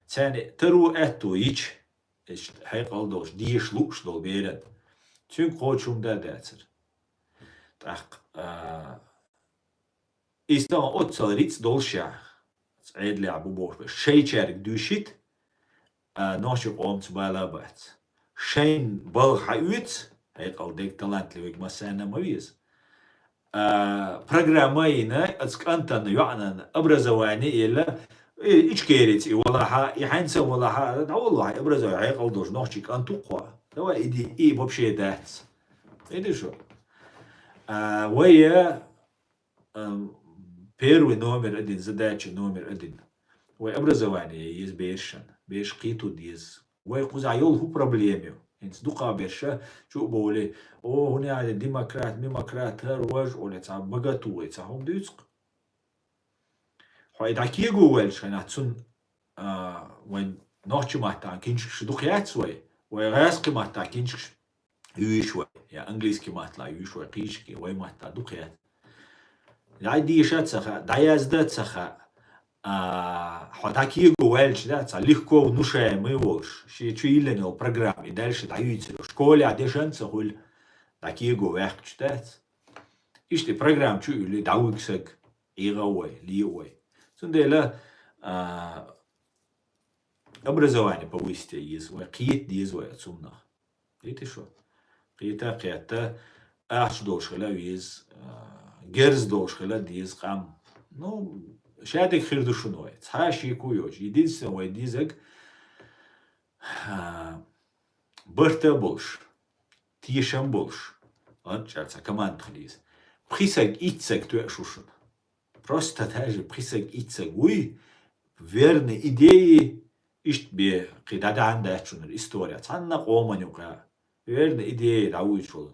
ثاني ترو اتو يش ايش حيق الدوش ديش لوش دول بيرد تون قوتشوم دا داتر تاق استان اوتسال ريتس دولشا عيد لعبو بوش شي شارك دوشيت ناشق قوم تبالا بات شين بل حيوت حيق الديك تلانت لويك مسانا مويز программайна отскантан юанан образование или ичкерити والله يحنسا والله да والله образование قالدوش نوشик антуқва давай иди и вообще дать иди что ويا первый номер один задача номер один وي образование есть бешен беш قيتو ديز وي قزعيول هو проблеме انت دوقا بيرشا شو بولي او هنا على ديمقراط هروج ولا تاع بغاتو تاع هم ديسق حيد عكيغو ويلش انا تسن وين نوتش ماتا كينش دوقيات سوي ويغاسقي ماتا كينش يوشوي يا انجليزكي ماتلا يوشوي قيشكي وي ماتا دوقيات داي شات سخا دايازدات سخا такие говоришь, да, легко внушаемый волш, что чуиленил программе, и дальше даются в школе, а дешенцы хуль такие говорят, читать. И что программ чуили дауиксек, игровой, лиой. Сундела образование повысить есть, киет дизой отсюда. Видите что? Киета, аш дошхела виз, герз дошхела диз хам, ну, شادك خير دشونوي تحاشي كويوش يديس ويديزك برتا بولش تيشم بولش أنت كمان تخليز بريسك إتسك توشوشن просто даже بريسك إتسك وي верные идеи إشت بي قيدة عندها شون الإستوريا تانا قومن يوقع верные идеи دعوي شو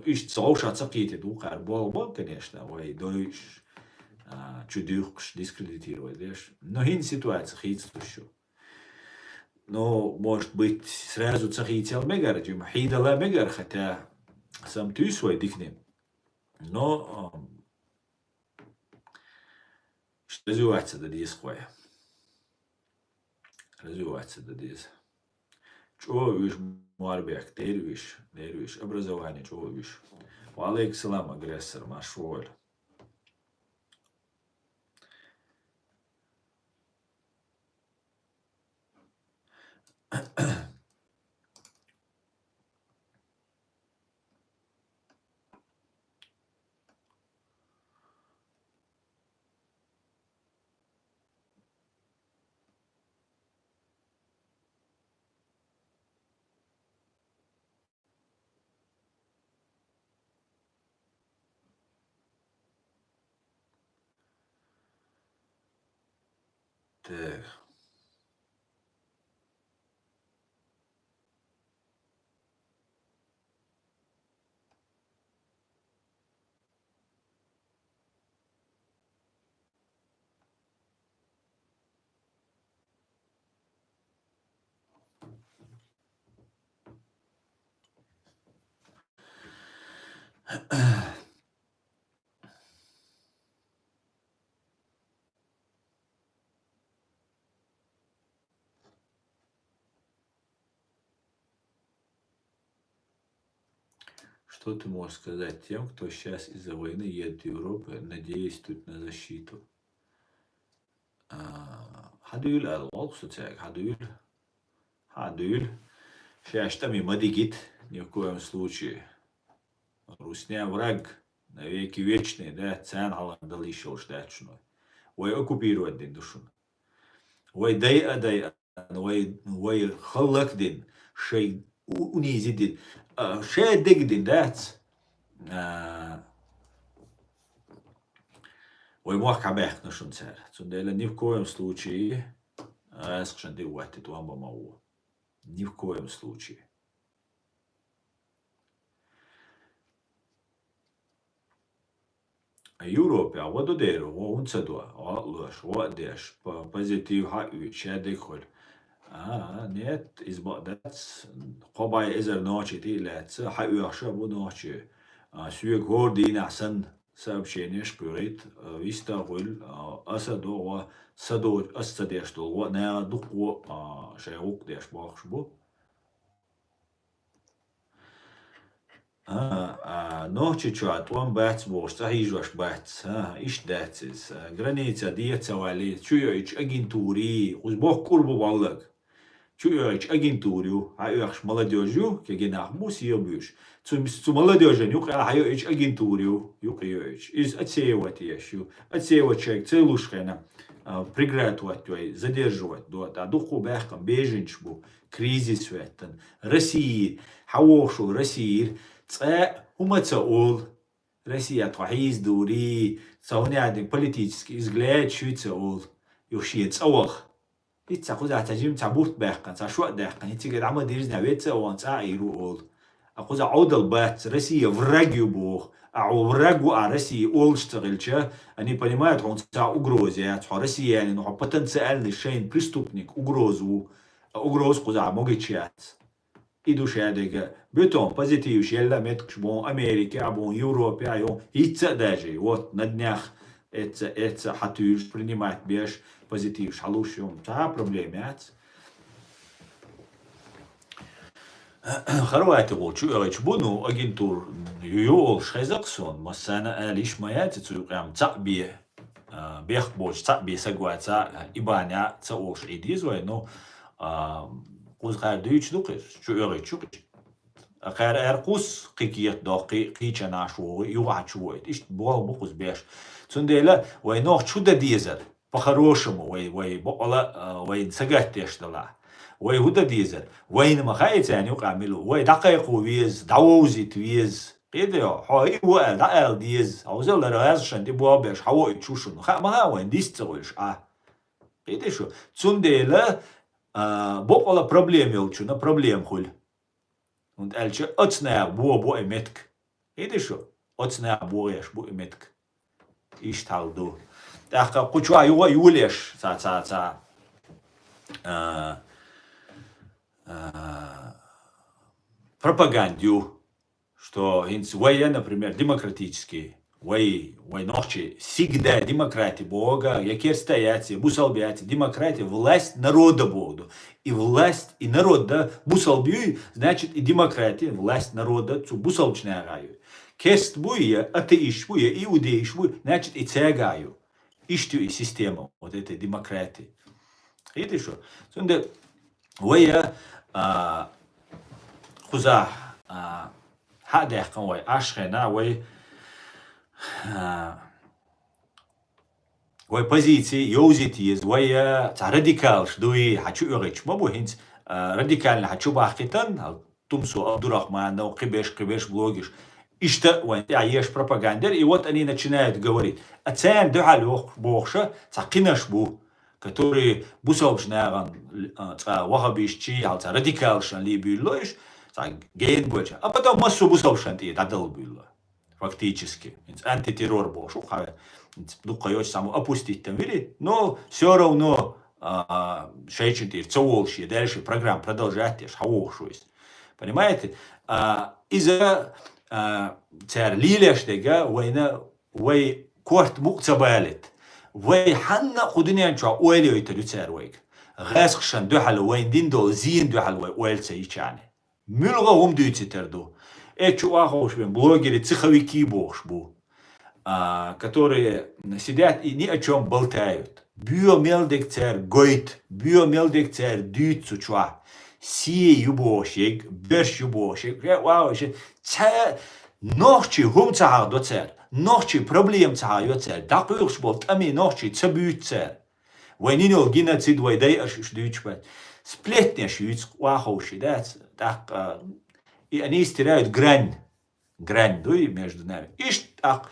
إشت صوشة تقيتي دوقع بول конечно وي دوش чудюкш дискредитировать, видишь? Но хин ситуация хитс еще. Но может быть сразу цахител мегар, чем хидала мегар, хотя сам ты свой дикнем. Но что развивается до дис хуя? Развивается до дис. Чего виш муарбек, дервиш, образование, чего виш. Валейк салам агрессор, машволь. Так. Что ты можешь сказать тем, кто сейчас из-за войны едет в Европу, надеясь тут на защиту? Hadul al-Walksutag, Hadul. Сейчас там и мадигит, ни в коем случае. Русня враг, навеки вечный, да, цен аландал еще штатшну. Ой, оккупировать дин душун. Ой, дай, ой, халак дин, шей унизи дин. Шей диг дин, дат. Ой, мох кабех нашун цер. Цундела ни в коем случае, эскшен ди уатит уамба мау. Ни в коем случае. Европе, а вот одеру, он цедуа, лош, вот деш, позитив хаю, шедихоль. Нет, избадец, قبای ازر ناچی تیلت، حیو یخشه بود ناچی. سوی گردی نحسن سب شینش قريت ويستا قول أسدو و سدو أستديش دو و نا دقو شيوك ديش باخش بو. نوچی چوات وان بات بوش تهيجوش بات إيش داتس граница ديتsa وعلي چويوش агентури узбох курбу баллак чуёч агентурю хаюш молодежью кегенах мус ёбюш цу молодежен юк хаюч агентурю юк ёч из отсеивать ещё отсеивать человек целушхена пригратывать той задерживать до та духу бэхкам беженч бу кризис веттен России хавошу России ц умацаул Россия твоиз дури сауняди политический взгляд швейцаул юшиет цавах إتسا خوزا تجيم تعبورت باقا تعشوق داقا إتسا قد عمد يرزنا بيتسا وانسا إيرو أول أخوزا عود البات رسي врагью бог врагу России олштагылча они понимают он ца угрозят россияне но потенциальный шейн преступник угрозу куза могичат и душа дега бетон позитив шелла меткш бон Америке бон Европе айо إتسا даже вот на днях это хатюш принимать беш позитив шалушем та проблемят Хорватия чуёч буну агентур юол шхайзаксон масана алиш маяти цуюкам цабе бех боч цабе сагуаца ибаня цаош идизвай но кузгардыч дукыс чуёч خير أرقص قيكيت داقي قيچا ناشو يوعچويت إيش بوه بقص بيش تنديلا وينوخ شودا ديزر по-хорошему وي بقلا وي سجاتيش دلا وي هودا ديزر وين ما خايت يعني يقعملوا وي دقيق ويز دعوزي ويز كده هاي هو دقيق ديز عاوزة ولا رازشان دي بوه بيش حوائي تشوشن ما وين ديس تقولش كده شو تنديلا بقلا проблем يلچو на проблем خل Und elche otsnea bo emetk. Edisho otsnea boyesh bo emetk. Ish taldo. Dacha kuchwa yulesh sa пропагандию, что воя, например, демократические, войнохчи, всегда демократия Бога, якер стоять, бусалбять, демократия, власть народа Бога. И власть, и народ, да, бусалбию, значит, и демократия, власть народа, цу бусалчная гаю. Кест буя, атеиш буя, иудеиш буя, значит, и цегаю. Иштю и система вот этой демократии. Видишь, что? Сунда, воя, хуза, хадех, вой, ашхена, вой позиции, юзитиз, радикал, шдуи, хочу юрич, мабу хинц, радикально хочу бахтитан, тумсу Абдурахман, но кибеш блогиш, ишта, еш пропагандер, и вот они начинают говорить, цен духалюх бохша, цакинаш бу, который бусовшнаган, вахабишчи, радикалшан ли бюллоиш, гейн больше, а потом массу бусовшан ти дадал бюлло. Фактически. Антитеррор был. Дукаёч саму опустить там вели, но все равно шейчентир, цеолши, дальше программа продолжать, хавошусь. Понимаете? Из-за تار ليلاشتيجا وي كورت مقتبالت وي حنا قدنيان شو ويلي يتلو تار ويك غاسخشان دوحل وين دين دو زين دوحل ويل سيچاني ملغا هم دويتي تردو شو اخوش بين блогеры цеховики бошбу которые сидят и ни о чем болтают. Биомелдектер гойт, биомелдектер дюцу чуа. Си юбошек, берш юбошек. Вау, ночи хум цахар доцер, ночи проблем цахар йоцер. Дакуюш болт ами ночи цабюцер. Вайнино геноцид вайдай аш дючпат. Сплетнеш юц вахоши, так и они стирают грань, дуй между нами. Иш так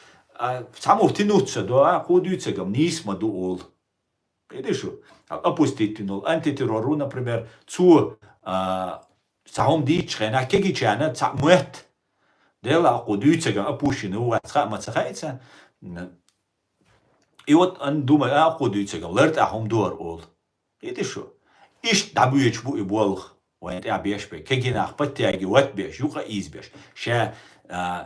саму втянуться, да, ходуется гам нисма дуол. Видишь, опустить тянул. Антитеррору, например, цу сахом дичхен, а кегичана цамуэт. Дела ходуется гам опущены, мацахайца. И вот он думает, ходуется гам, лерт ахом дуар ол. Видишь, иш дабуич бу и болх. وين بيش بي كجينا خبتي وات بيش يوقع إيز بيش شا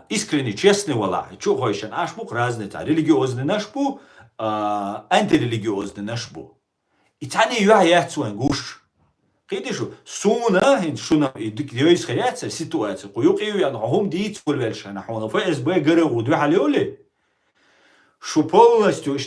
искренне честный والله شو خويشن أشبو разные تا религиозный нашбу антирелигиозный нашбу и тани юаят суэн гуш قيدشو سونا هن شونا ديويس خياتsa ситуация قيوقيو يعني هم ديت فولвельша нахона ФСБ ГРУ две халёли что полностью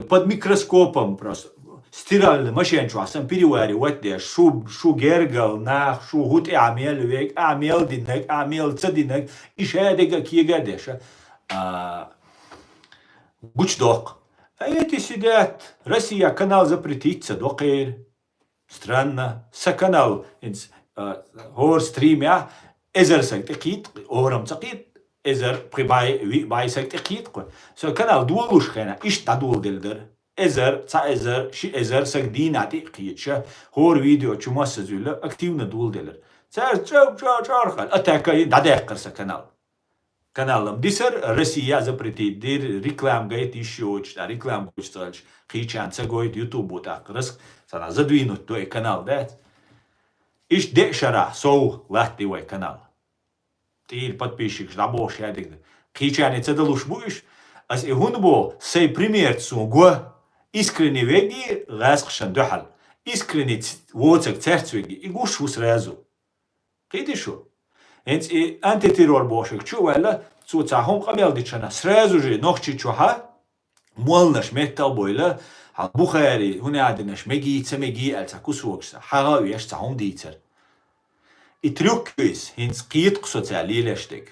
под микроскопом просто стиральный машинчу асам переваривать де шу гергал нах шу гут амел век амел динек амел цадинек и шедега киегадеша гучдок. А эти сидят, Россия канал запретится, докер. Странно. Саканал хор стримя эзер сактикит, орам цакит, эзер прибай сактикит. Со канал дуолуш хена, иш тадул дельдер. Эзер, ши эзер сагдин атикитша, хор видео чумаса зюля, активно дул делер. Цар чархал, атака дадеккар са канал. Каналом дисер Россия запретит, дир реклам гайт еще очень, реклам гуштальш, хичан цагоит YouTube так, раз сана задвинут той канал, да? Иш дешара, соу лахтивой канал. Тир подписчик, ждабош, я дик. Хичан цедалуш будешь, а с ихунбо сей пример цугу, искренне веги, гасхшан духал, искренне воцак церцвеги, и гушу сразу. Кидишу? Hence антитеррор бошек чувала, цуцахом камелдичана. Сразу же ночи чуха, молнаш метал бойла, а Бухари, хунядинаш меги альца кусокса, харавиеш цахом дицер. И трюк ist, hence кит социалилештик.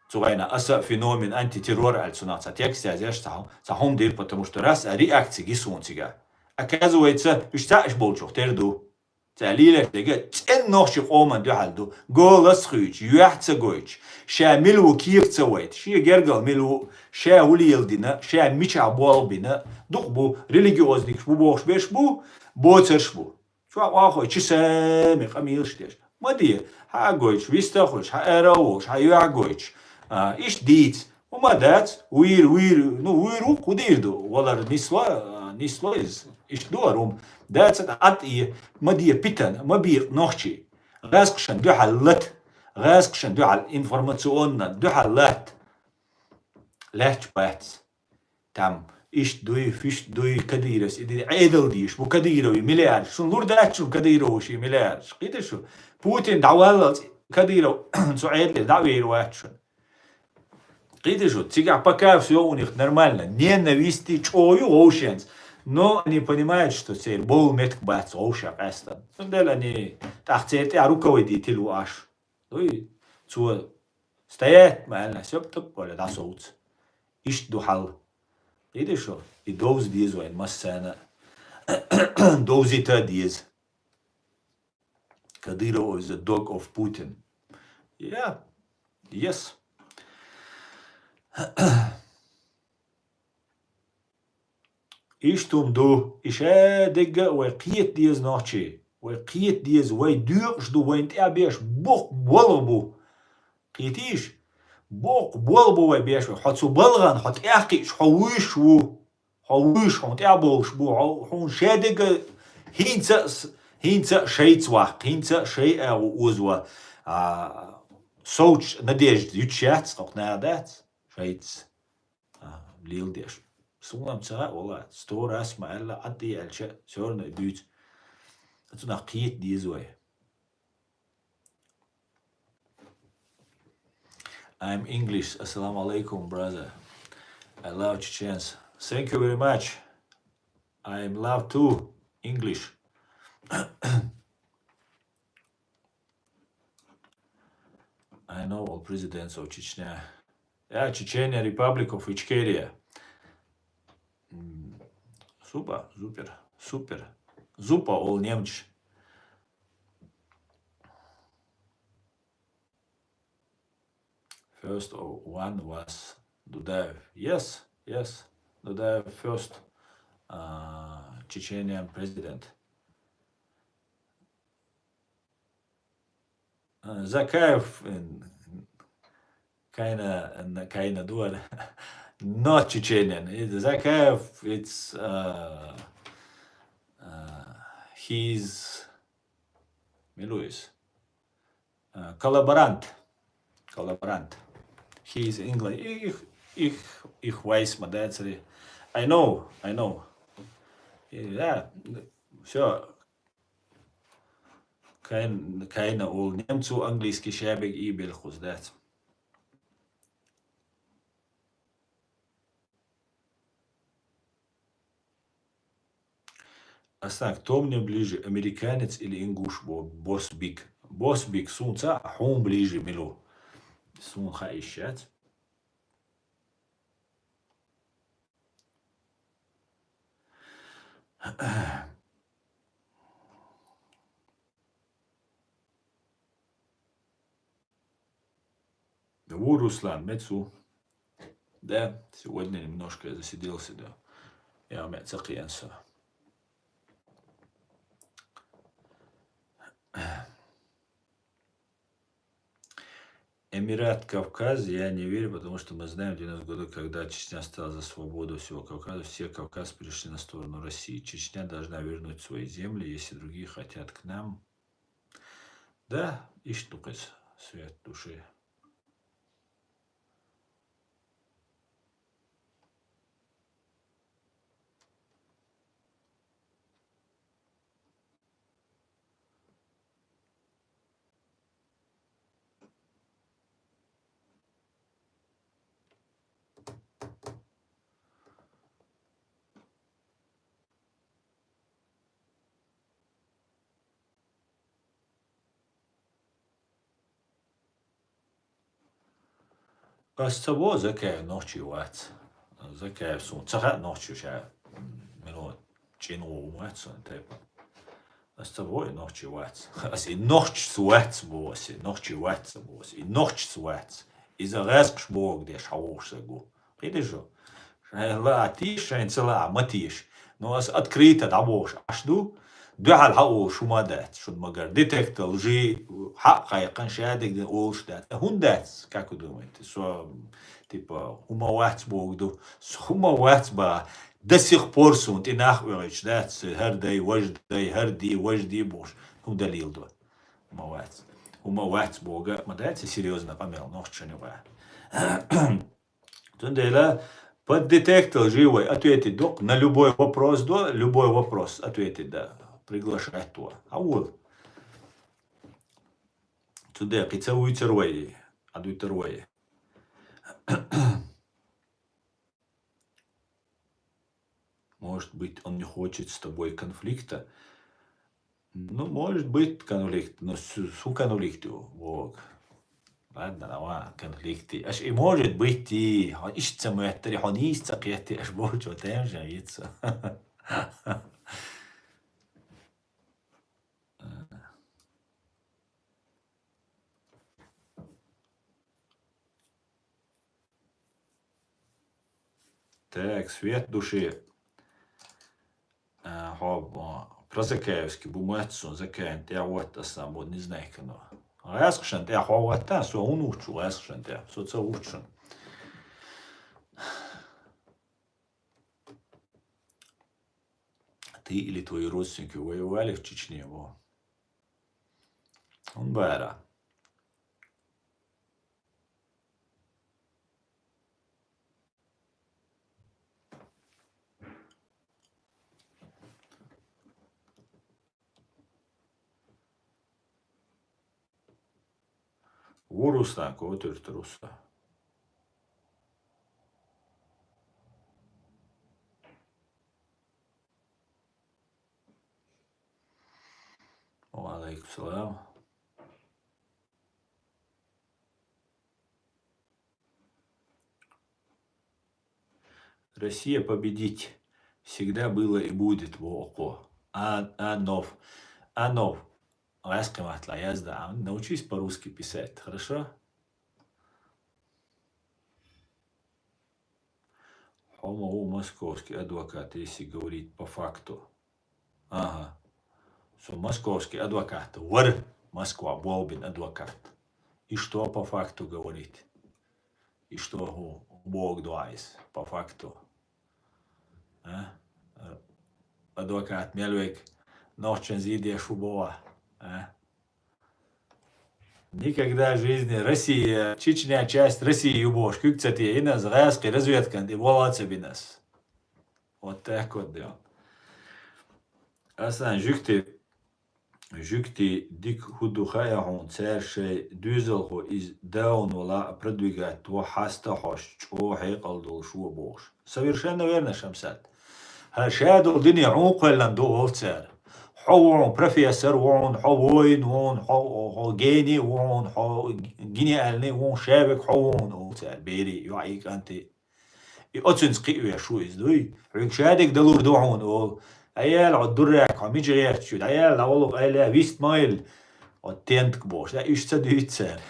Цугайна аса феномен антитеррор альцунаца текст, я зеш цахом дир, потому что раз реакции гисунцига. Оказывается, устаешь болчух терду. تعليلك لقيت تنوخش قوما دحلدو قولس خيج يحتى قويج شا ملو كيف تسويت شي جرقل ملو شا ولي يلدينا شا ميشع بوال بينا دقبو ريليجيوزنيك بو بوش بيش بو ترش بو شو واخوي چي سامي قميلش ديش ما دي ها قويج ويستخوش ها اراوش ها يوع قويج ايش ديت وما دات ويرو قديردو ولا نسوا إيش دوارهم دات أتي مدية بيتن مبيق نوخشي غاسقشن دوحل لت غاسقشن دوحل إنفورماسيون دوحل لات بات تام إيش دوي فيش دوي كديرس إدي عيدل ديش بو كديروي مليار شو نور دات شو كديرو شي مليار قيد شو بوتين دعوال كديرو سو عيدل دعوير واتشون قيد شو تيجي بكاف سو у них нормально ненависти чою оушенс. Но они понимают, что теперь бол метк бац оушак астан. Сондел они тахцети руководитель аш. Ну и цу стоят, мально сёпток, поля да соуц. Иш духал. Видишь что? И доуз диез вайн массана. Доузита диез. Kadyrov is the dog of Putin. Yeah. Yes. Ishtum do ishadega وقيت ديز نوتشي وقيت ديز وي دورش دو وين تابيش بوق بولبو قيتيش بوق بولبو وي بيش حتسو بلغن حت احقيش حويش حون تابوش بو حون شادega هينتا شيتس واق هينتا شيء اوزوا Soch Надежд ючац auch nadat Schweiz Lildiesh. Sunam tsara ola storas ma alla addi elche sörne düt. Atu nach kiet diesoy. I'm English. Assalamu alaikum, brother. I love Chechens. Thank you very much. I love too English. I know all presidents of Chechnya. Yeah, Chechnya Republic of Ichkeria. Super, super, super. Super all Nemch. First one was Dudaev. Yes, Dudaev first Chechenian president. Zakayev kind of do it. Not Chechenian. Zakayev, it's he's Miluis. Collaborant. He's English. Ich weiß mal that's it. I know. Yeah, sure. Keine all Nemcu angliski šebeg I bilhus that. Асна, кто мне ближе, американец или ингуш? Босбик. Босбик сунца, хум ближе милу. Сун хаишат. Руслан, Мецу. Да, сегодня немножко я засиделся, да. Я мецакиенса. Эмират Кавказ, я не верю, потому что мы знаем, в 90 году, когда Чечня стала за свободу всего Кавказа, все Кавказ перешли на сторону России. Чечня должна вернуть свои земли, если другие хотят к нам. Да, и штукать свет души. Каставо Закаев ночи ват. Закаев сун. Цахат ночи ша. Мено чину умат типа. Каставо ночи ват. Аси ночь суат боси. Ночи ват боси. Ночь суат. Из разкш бог деш хаушагу. Видишь? لا تيش شاين سلا ما تيش ناس открыто دعوش أشدو ده على حقه شو ما دات شو ما قر ديتكت لجي حق يقن شادك ده أوش دات هون دات كاكو دومت سو تبا هما وقت بوجدو هما وقت با دسيخ بورسون تناخ ويش دات هردي وجدي هردي وجدي بوش هو دليل دو هما وقت بوجا ما دات серьезно помел ночь не ва тундела под детектор живой ответить док на любой вопрос, да, любой вопрос ответить, да, приглашать то. А вот туда кицауйте рой, адуйте рой. Может быть, он не хочет с тобой конфликта. Ну, может быть, конфликт, но су конфликту, Бог. Ладно, давай, конфликты. Аж и может быть, и он ищется мэтри, он ищется пьети, аж больше вот тем же яйца. Так, свет души. Про Закаевский бумацу, Закаев, я вот сам, вот не знаю, кано. Раскшен, я ховата, со он учу, раскшен, я, со це учен. Ты или твои родственники воевали в Чечне, во? Он бара. Ruslan, ko oturdu Ruslan. Алейкум салам. Россия победить всегда было и будет в ОКО. Анов. Ласка матла, я знаю. Научись по-русски писать, хорошо? Хомо московский адвокат, если говорить по факту. Ага. Московский адвокат. Вор Москва, Волбин адвокат. И что по факту говорит? И что Бог двайс по факту? Адвокат Мельвик ночен зидия шубова. Никогда в жизни Россия, Чечня часть России юбош, кстати, и нас газки разведка, и волаться би нас. Вот так вот, да. Аслан, жюкти дик худухая хун цершей дюзелхо из даун вала продвигать то хаста хош, чо хейкалдул шуа бош. Совершенно верно, Шамсат. هالشادو الدنيا عوق لندو هولتر حوون بروفيسور وون حوين وون حو جيني وون حو جيني ألني وون شابك حوون هولتر بيري يعيك أنت يأتسنس قيوة شو إزدوي عيك شادك دلور دوعون أول أيال عالدرك عميج غيرت شود أيال أولو أيلا ويست مايل عالتينتك بوش لا إيش تدو يتسر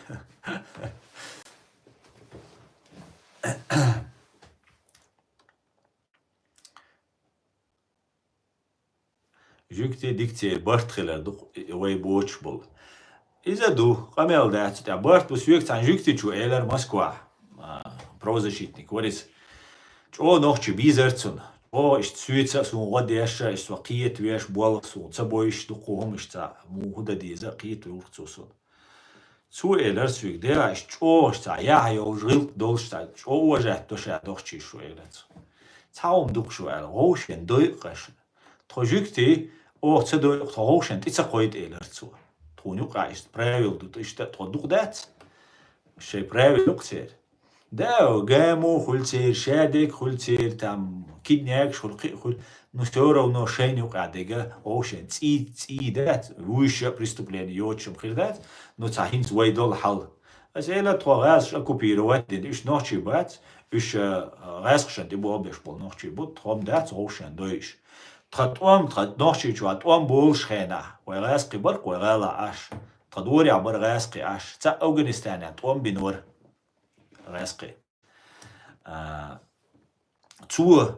جوكتي ديكتي بارت خلال دو وي بوش بول إذا دو قميل دات تاع بارت بس يوكت عن جوكتي شو إيلر موسكوا правозащитник وريس شو نوخشي بيزرتسون او إش تسويتسا سون غدي يشا إش وقيت ويش بولق سون تسبويش دقوهم إش تا مو هدا ديزا قيت ويورتسون سو إيلر سويك ديرا إش شو إش تا يا هيو جغلت دولش تا شو وجهت دوشا دوخشي شو إيلر تاوم دوخ شو إيلر غوشين دويقش تخجوكتي او تسدو تخوشن تسقويت إيلرتسو تونيو قايش правил тут ишта тодук дат шей правил уктер да гаму хултер шадек хултер там кидняк шулқи хул ну всё равно шейню qadega ошен ци дат вуйша преступление ёчим хирдат но цахинс вайдол хал асела тогас оккупировать дин иш ночи бат иш расхшан дибобеш бол ночи бут хом дат ошен доиш تخطوام نوشي جوا توام بولش خينا ويغاسقي برق ويغالا أش تدوري عبر غاسقي أش تا أفغانستان توام بنور غاسقي تو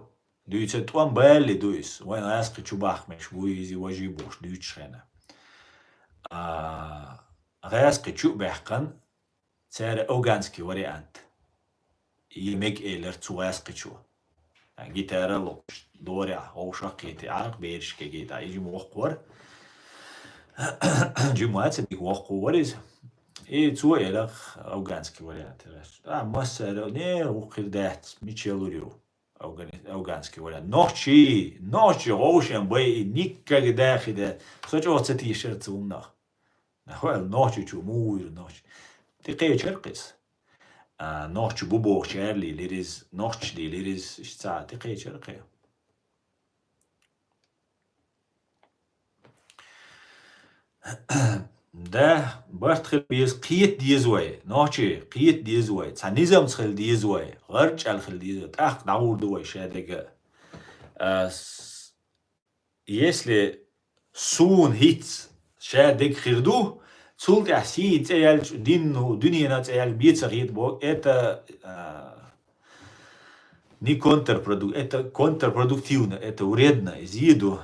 دويتش توام بالي دويس وين غاسقي تشوباخ مش ويزي وجيبوش دويتش خينا غاسقي تشوباخقن تسار أوغانسكي وري أنت يميك إيلر تو غاسقي تشو جيتارا لوش دوري أو شقيتي عارق بيرش كجيتا يجي موقور جماعات بيك وقوريز إيه تسوي لك أوغانسكي ولا تراش مسألة نير وقردات ميتشيلوريو أوغانسكي ولا نوشي غوشن بي نيكا داخل سوتش وقتي شرط ومنا نحوال نوشي شو موير نوشي تقي شرقس نوش بوبو شارلي ليريز نوش دي ليريز اشتا تقي شرقي ده برتخل بيز قيت ديزوي نوشي قيت ديزوي تا نظام تخل ديزوي غرج الخل ديزوي تاخ داور دوي شادقة если سون هيت شادق خردوه سولت أحسين تيال دينو دنيا تيال بيتسغيت بو это не контрпродуктивно, это контрпродуктивно, это вредно из еду.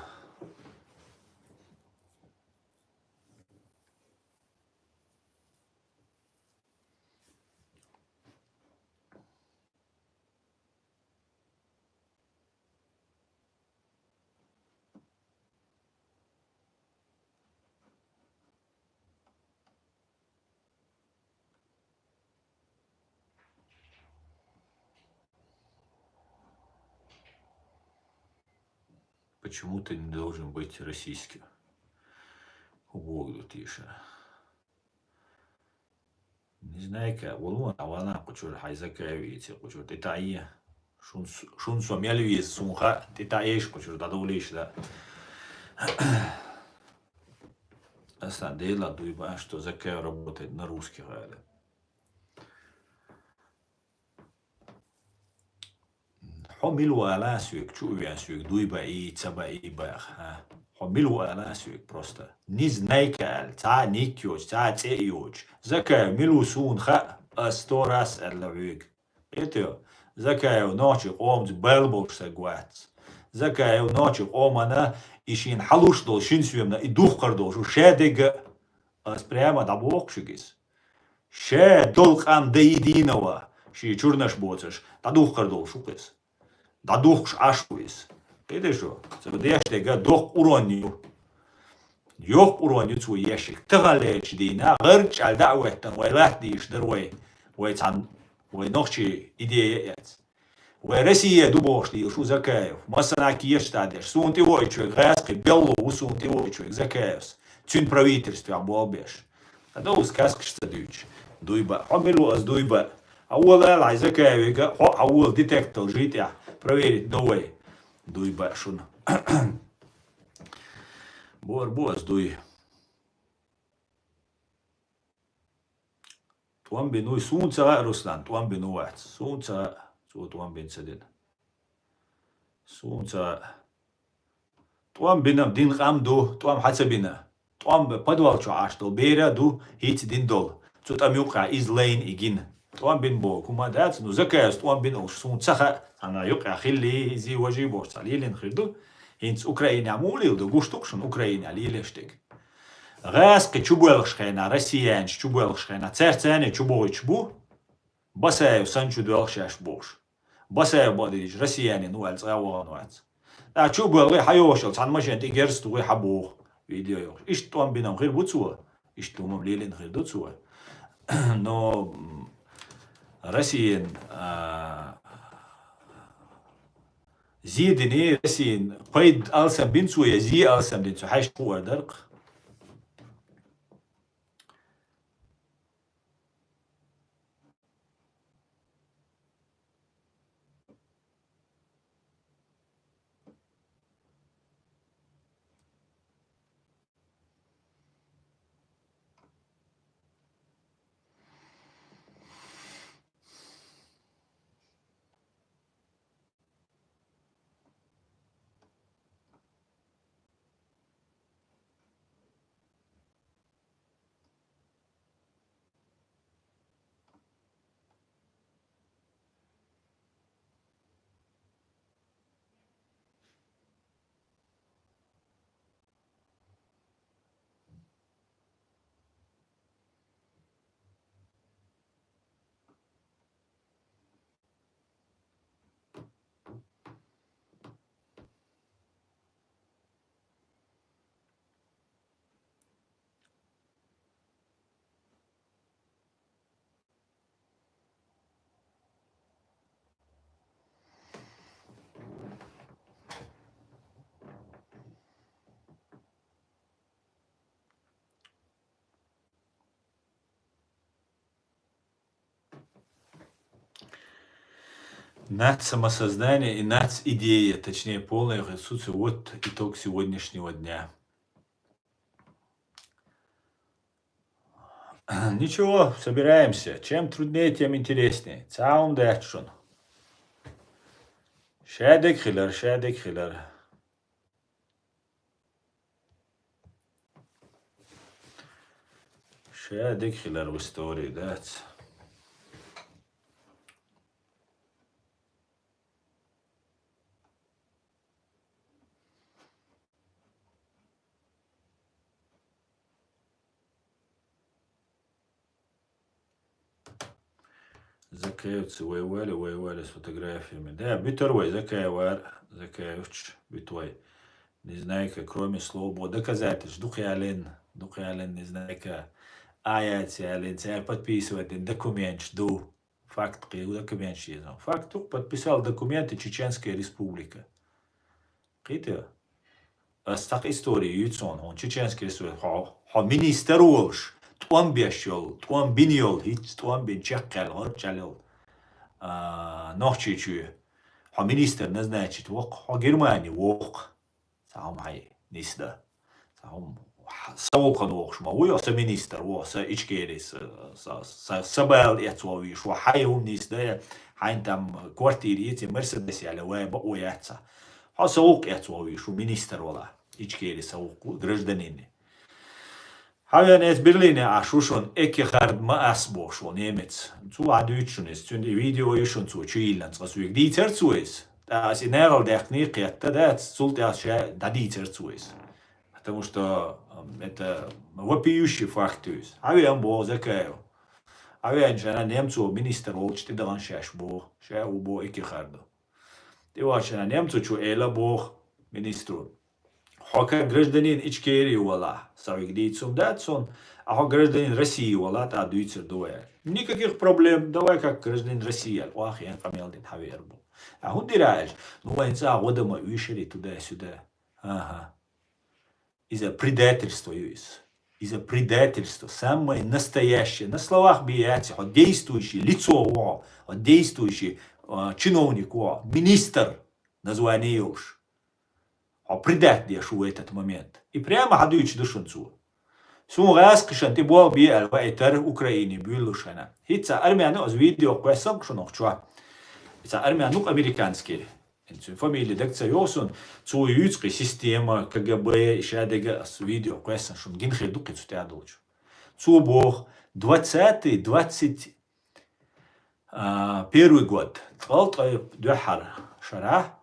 Почему ты не должен быть российским? Бог тише. Не знаю, как, والله أنا قلت حيزة كاويتي قلت تتعيه شون سوميالويز سونخا تتعيش قلت دادوليش لا أصلا ديلا дуйба, что Закая работает на русских. حملوا ألاسوك شو ياسوك дуйба и цаба и бах. حملوا ألاسوك просто. Низ найкал, та никёч, та цеёч. Закая милу сун ха сто раз ألوك. Это Закая ночи قوم بالبوش سقوات. Закая ночи قوم أنا إشين حلوش دول شين سويمنا إدوخ قردوش وشادق прямо до бокшигис. Ше долкам дейдинова. Ши чурнаш боцеш. Дадух кардол шукис. Дадух ашуис. Это что? Забдештега дох уронью. Йох уронью цу ешик. Тагалеч дина. Гырч аль дауэттан. Вайлах диш дервей. Вайтан. Вайнохчи идея яц. Россия дубошли, шу Закаев. Масанаки ештадеш. Сунти войчуек. Гайски беллу усунти войчуек. Закаевс. Цюн правительстве оболбеш. هذا هو سكاسك شتدوش دويبا حملوا أز دويبا أول ألعي زكاويقا أول ديتكتور جيت проверить دوي دويبا شون بور بوز دوي توان بنوي سون سغا روسلان توان بنوات سون سغا سو توان بن سدين سون سغا توان بنام دين قامدو توان حسبنا توام подвал чуашто бера ду хит дин дол цутам юqa из лейн игин توام بين بو كوما دات نو زكاس توام بين اوش سون تسخا انا يقع خلي زي وجي بوش عليلين خردو هينس اوكراينا مولي ودو гуштукшн اوكراينا лилештек غاس كچوبلخ خينا россиян чубелх خينا церцене чубойчбу басаев санчу дуалшаш бош басаев бодич россияне нуал цаван вац а чубелы хайошел цан машен тигерст уй хабух видео yok. İşte tuam binam khir butsuwa. İşte tuam lelin khir dutsuwa. Но Россиян زيدني Россиян قيد алсам бинцуя зи алсам динцу хайш куар дарк. Нац самосознание и нац идея, точнее полное отсутствие. Вот итог сегодняшнего дня. Ничего, собираемся. Чем труднее, тем интереснее. Цаум дачун. Шадек хилер, шадек хилер. Шадек хилер в истории, да. Закаевцы воевали с фотографиями. Да, биторвой, закаевч, битвой. Не знаю, как кроме слова доказательств. Духиалин, не знаю, как аятиалин, подписывать документ, жду. Факт, документ честно. Факт, подписал документы Чеченская Республика. Какие-то? Так истории, он Чеченская Республика. Министр Уолш. طوام بيشول طوام بينيول هيت طوام بينشقل غرجلول نوحشي ها مينيستر نزناتشي توق ها جرماني ووق ساهم هاي نيسدا ساهم سوق نوقش ما هو سا مينيستر هو سا إيشكيريس سبال يتسويش وحيهم نيسدا حين تم كوارتيريتي مرسيدس على وابا ياتسا ها سوق يتسويش ومينيستر ولا إيشكيريس سوق гражданин Havia net Berlin schon ekki hard ma asbo schon Nemets. Zu adütschen ist zu die Video ist schon zu Chiland, was wir die zu ist. Da ist in der Technik da sollte ja da die zu ist. Потому что это вопиющий факт есть. Havia бо закаю. Havia жена немцу министр олчти да шаш бо, ша убо ekki hard. Ты вачна немцу чу эла бо министру. Хока гражданин Ичкерии вала, савигдийцум датсон, а хо гражданин России вала, та дуйцер дуэ. Никаких проблем, давай как гражданин России, ах, я фамилдин хавербу. А он дираешь, ну вайнца водома вишери туда-сюда. Ага. Из-за предательства юис. Из-за предательства, самое настоящее, на словах бияти, действующий лицо, действующий чиновник, министр, название уж. предать дешу в этот момент. И прямо ходуючи до шунцу. Сум раскишан ти бол би алва этер Украине бюлушана. Хитца армяну аз видео квесам кшунохчва. Хитца армяну американский. Инцу фамилия декца йосун цу юцкий система КГБ и шадега аз видео квесам шун гинхи дуки цутядулчу. Цу бог 20-21 год. Толтай духар шара.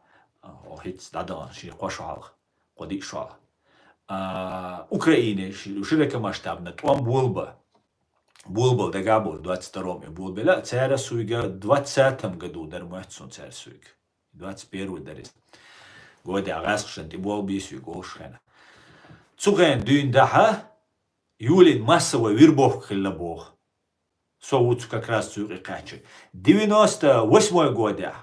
هيتس دادا شي قوشال قدي شال Украине широко масштабно том булба дагабул 22-м булбела цара суйга 20-м году дарматсон цар суйг 21-й дарис годе агасшен ти булби суйг ошхена цуген дюн даха юлин массовая вербовка лабох соуц как раз суйг качи 98-й года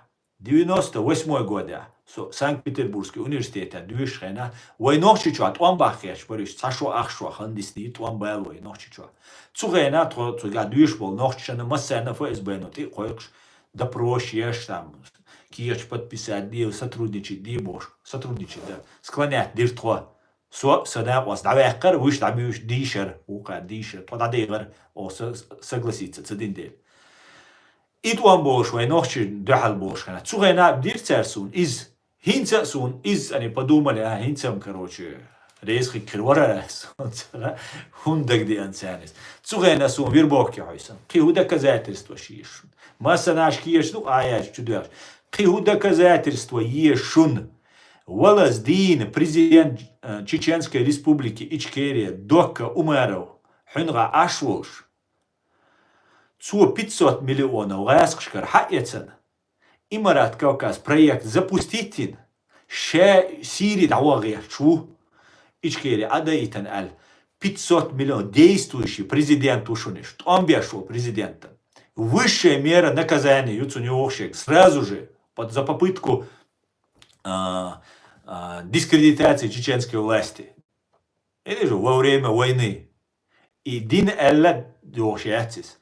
Санкт-Петербургский университет дюшхена вой нохчичо том бахеш бориш цашо ахшо хандисни том байлой нохчичо цугена то цуга дюшбол нохчана массана ФСБ но ты койш допросишь там киеш подписать дел сотрудничать сотрудничать да склонять диртро сада вас давекер виш дабюш дишер ука дишер подадегер о согласиться цединдел и том бош вой нохчи дахал бошхена цугена дирцерсун из Hintersun ist eine подумали, hinterm, короче, резкий кривора, хундак де ансянис. Цугена сун вирбокки хайсан. Қиху доказательства шиешун. Маса наш киешну, аяш чудаш. Қиху доказательства ешун. Валаздин, президент Чеченской республики Ичкерия, Докка Умаров, хунга ашвулш. Цу 500 миллионов гаскшкар хаецен. Имарат Кавказ проект запустить ше Сирии дауагия чу Ичкери адаитан аль 500 миллионов действующий президент ушуниш. Он бешил президента. Высшая мера наказания юцуньошек сразу же за попытку дискредитации чеченской власти. Или же во время войны. И дин элла дошиатис.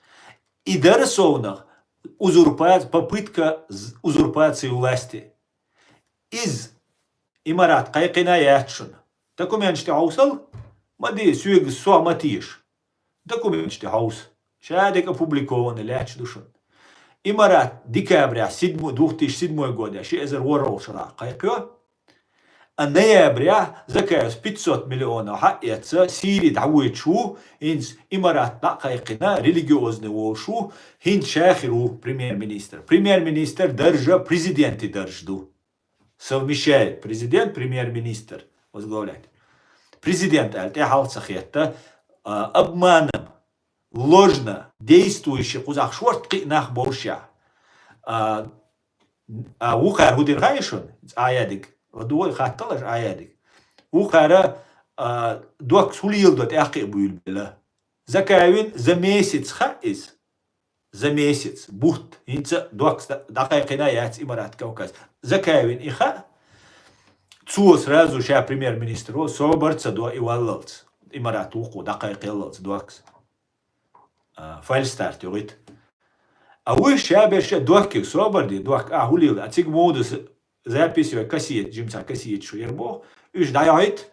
И дарсовнах попытка узурпации власти. Из Имарат кайкина ятшун. Документ хаусал, мади сюг суаматиш. Документ хаус. Шадек опубликован ляч душун. Имарат декабря 2007 года, шезер ворол шара кайкё. А ноября заказ 500 миллионов хаэца Сирии дауичу инс Имарат на кайкина религиозный волшу хин шахиру премьер-министр. Премьер-министр держа президенты держду. Совмещает президент, премьер-министр возглавляет. Президент альтехал сахетта обманом, ложно действующий кузах шорт нах борща. Ухар худир хайшун аядик. ودول خاطلش عيادك وخارا دوك سوليل أخي بيل زكاوين زميسيت خائز زميسيت بوت إنت دوك دقيقنا يات إمارات كوكاز زكاوين إخا تسوس رازو شا بريمير مينستر صوبرت دو إيواللت إمارات وقو دقيق يلت دوكس фальстарт юрит. А вы шабеше докик соборди, док хулил, а циг модус записывая кассет, жимца кассет шуербо, уж даяйт,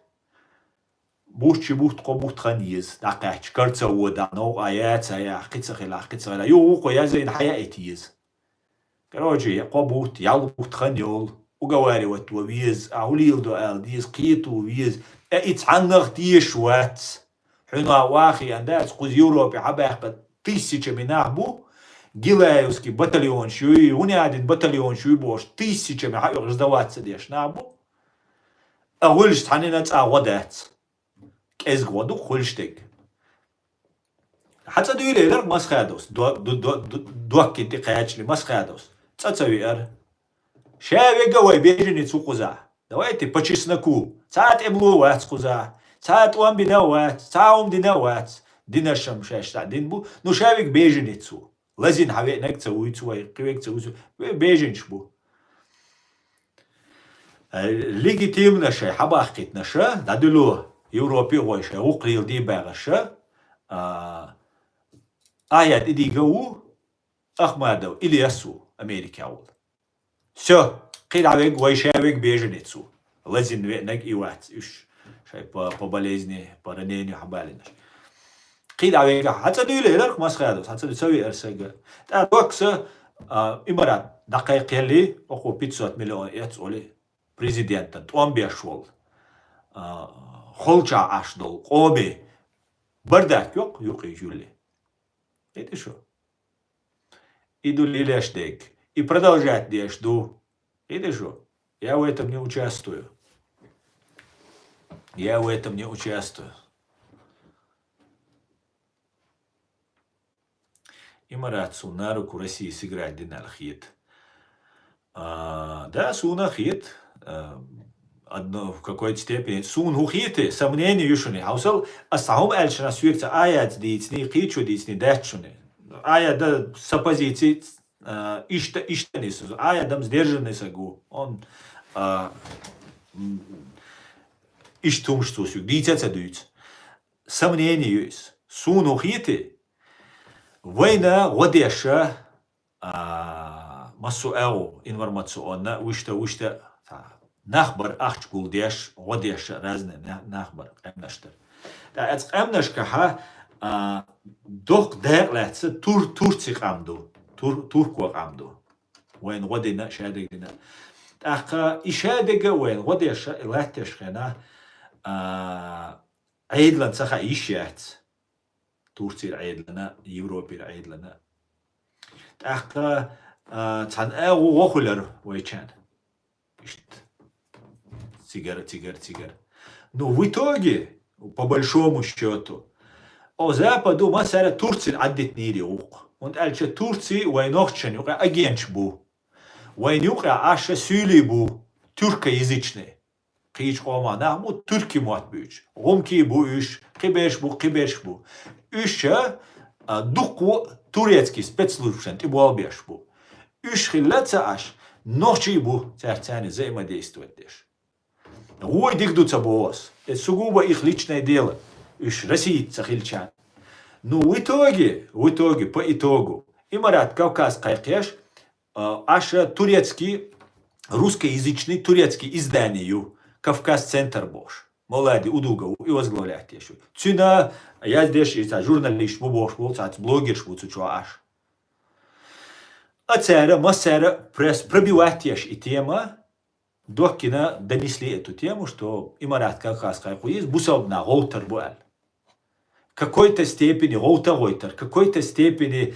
бушчи бухт қобухт ханьез, дақач, карца вода, но аят сая, қицахила, юқо язайн хаятиез. Короче, قبوت يالبوت خنيول وقواريوت وبيز أوليل دو آل ديز قيتو وبيز اتعنغ ديش وات حنا واخي انداز قوز يوروبي حباح тысяча минахбу гилаевский батальон шуи унядин батальон шуи бош тысячами хайо раздаваться деш набу а гульш танина ца водат кез году хульштег حتى دويلي لر مسخادوس دوكي تي قاچلي مسخادوس цацавер шавега вай бежини цукуза давайте по чесноку цаат эмлуац куза цаат уамбинавац цаумдинавац динашам шашта динбу ну шавег бежини цу лазин хаве некца уйцуай кривек цуйцу бежинчбу легитимно шай хабахкит наша дадулу Европе ойша уқрил ди багаша аят идигау ахмадов Ильясу Америка аул. Все, кидавек вайшавек беженецу. Лазин наг иват, уж шай по болезни, по ранению хабалинаш. Кидавек, хатса дуйлер масхадос, хатса дусави арсага. Та докса имарат дақайқели оку 500 миллион яцоли президента туамбешвол. Холча ашдол, қоби. Бардак yok июли. Это что? Иду лилештег. И продолжать я жду. Это что? Я в этом не участвую. Я в этом не участвую. Имарат на руку России сыграть диналхит. Да, сунахит. Одно в какой-то степени сунхухиты, сомнения юшуни. Хаусал асахум эльшина сюекца аят дицни, кичу дицни, дачуни. Аят да с оппозицией иштанис, аят дам сдержанный сагу. Он иштумшту сюк, дицаца дуйц. Сомнения юис. Сунхухиты. Война годеша массуэл информационно, ушта نخبر أخش قول ديش وديش رازنا نخبر قمناشتر. دا از قمناش که ها دوخ دق لحظه تورتي قمدو توركو قمدو وين ودينا شادق دينا. أخا إشادق وين وديش لحتش خنا عيدلن سخا إيشيات تورتي عيدلنا يوروبي عيدلنا. أخا تان أغو وخلر ويشان. Тигр. Но в итоге, по большому счету, о Западу масара Турции аддит нири ук. Und alche Turci войнохчен, юка агенч бу. Войнюка аша сюли бу. Türkçeязычный. Кич кома нахму türki муат büyüç. Rumki bu üç, kıbeş bu. Üçe dukku Turecki спецслужбен и буалбеш bu. Üç хилляца аш. Ночи бу царцане взаимодействовать деш. Ой, дигдутся босс. Это сугубо их личное дело. Уж Россия цахильчан. Ну, в итоге, по итогу, имарат Кавказ кайкеш, аша турецкий, русскоязычный турецкий изданию, Кавказ-центр бош. Молоди, удуга, и возглавляет еще. Цюна, я здесь, журналист, бош, блогер, что аш. А цара, массара, пресс, пробивать и тема, Доккина донесли эту тему, что имарат Кавказская хуиз бусобна гоутер буэл. В какой-то степени гоутер, в какой-то степени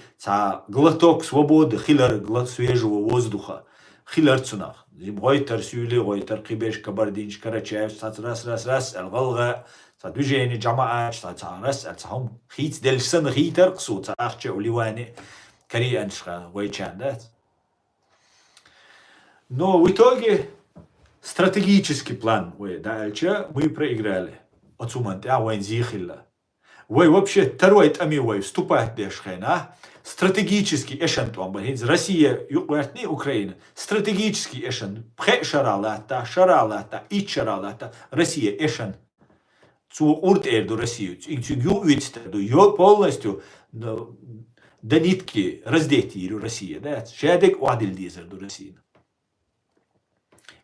глоток свободы, хилер свежего воздуха, хилер цунах. Гойтер, сюли, гойтер, кибеш, кабардинч, карачаев, раз, алгалга, движение, джамааш, раз, хом хит дельсан хитер, ксу, ахче, уливани, корианшха, вайчан, да? Но в итоге стратегический план, дальше мы проиграли. Отсуманте, войн зихилла. Вообще второй тами вступает дешхена. Стратегический эшен туам Россия, Украина. Стратегический эшен. Шаралата, ич шаралата. Россия эшен. урт эрду Россию, полностью до нитки раздеть Россия, да, шадек уадил дизерду Россию.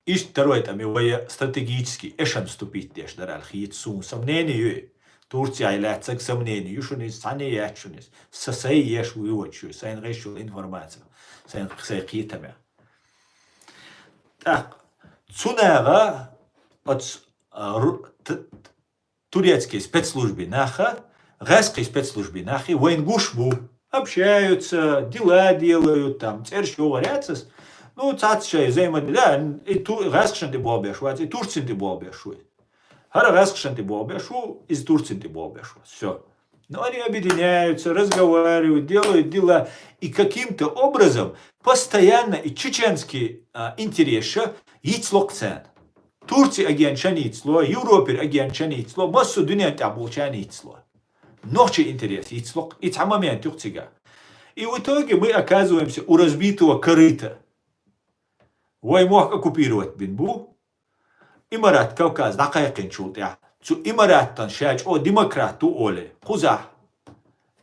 И второе, там его стратегически эшем вступить деш дарал хит сум сомнению. Турция иляцак сомнению, шунис сане ячунис, сасай еш уйочу, сайн решил информацию, сайн хитами. Так, цунага от турецкие спецслужбы наха, русские спецслужбы нахи, военгушбу, общаются, дела делают, там, теперь говорятся, ну, цацчай, да, и русские болбешуют, и турцы болбешуют. Хара русские болбешуют, из Турции болбешуют, все. Но они объединяются, разговаривают, делают дела, и каким-то образом постоянно и чеченские интересы яйцлок цен. Турция агенчан яйцло, Европе агенчан яйцло, массу дунят оболчан яйцло. Ночи интерес яйцлок, и там момент Турция. И в итоге мы оказываемся у разбитого корыта. Вой мог оккупировать Бинбу, Имарат Кавказ, дакайкин чултя. Цу Имараттан шач о демократу оле. Куза.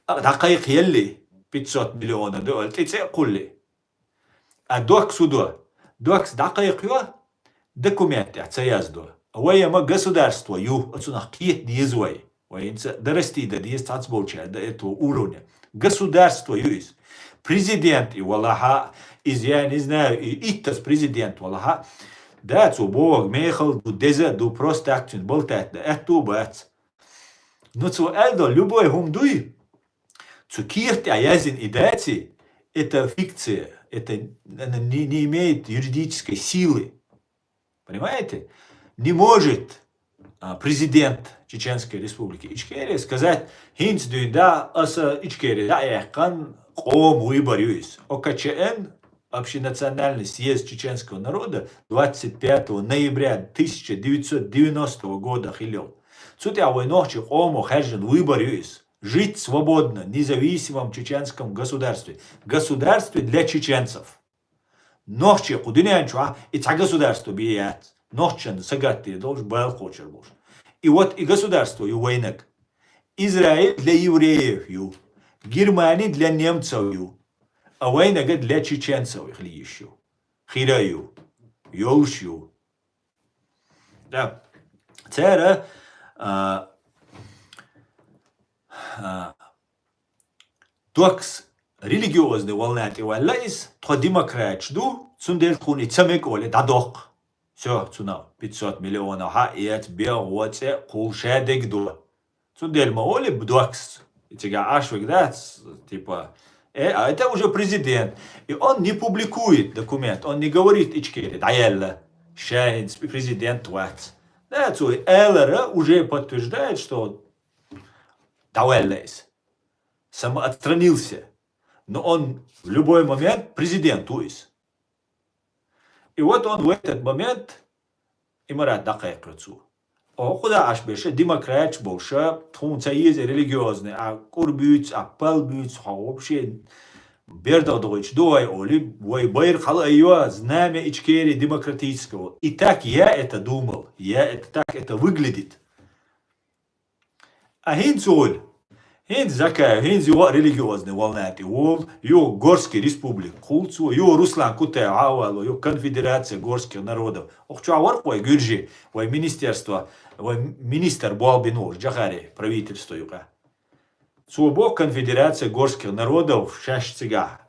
Дакайк елли 500 миллиона $, тице кулли. А док судо. Докс дакайк ё документы цаяздо. Войма государство ю отсюда киет диезвой. Воинца дорасти до диестацболча до этого уровня. Государство юис. Президент и валаха из я не знаю и иттас президент валаха. Да, цу бог мехал ду дезе ду просто акцент болтает да эту бац. Но цу элдо любой хумдуй. Цу кирти аязин и дати это фикция, это не имеет юридической силы. Понимаете? Не может президент Чеченской Республики Ичкерия сказать хинц да аса Ичкерия да яхкан ком выборюсь. ОКЧН Общенациональный съезд чеченского народа 25 ноября 1990 года хилел. Цутя войнохчи кому хажен выборюсь. Жить свободно, в независимом чеченском государстве. Государстве для чеченцев. Нохчи кудинянчуа и та государство бият. Нохчен сагатти должен был хочер буш. И вот и государство, и войнок. Израиль для евреев, ю. Германия для немцев, ю. А войнок для чеченцев, их ли еще. Хираю. Йолшю. Да. Цера Докс религиозный волнати валлайс, то демократ жду, цундель хуни цамек оле дадок. Все, цуна 500 миллионов хаиет беоце кулшедек до. Цундель маоле бдокс. И тебя ашвик, да, типа, а это уже президент. И он не публикует документ, он не говорит Ичкери, да елла, шахид президент вац. Да, цуй, Эллера уже подтверждает, что Тауэллэйс самоотстранился, но он в любой момент президент туис. И вот он в этот момент имарат дакайк рацу. О, куда аж беше демократ больше, тунца есть религиозный, а курбюц, а палбюц, а вообще бердадович, дуай оли, вой байр халайо, знамя Ичкери демократического. И так я это думал, так это выглядит. А хинцуль, хинц закай, хинц его религиозный волнати, его горский республик, кулцу, его Руслан Кутай, его конфедерация горских народов. Охчуавар кой гюржи, вой министерство, вой министр Буалбинур, Джахари, правительство юга. Субо конфедерация горских народов, шаш цига.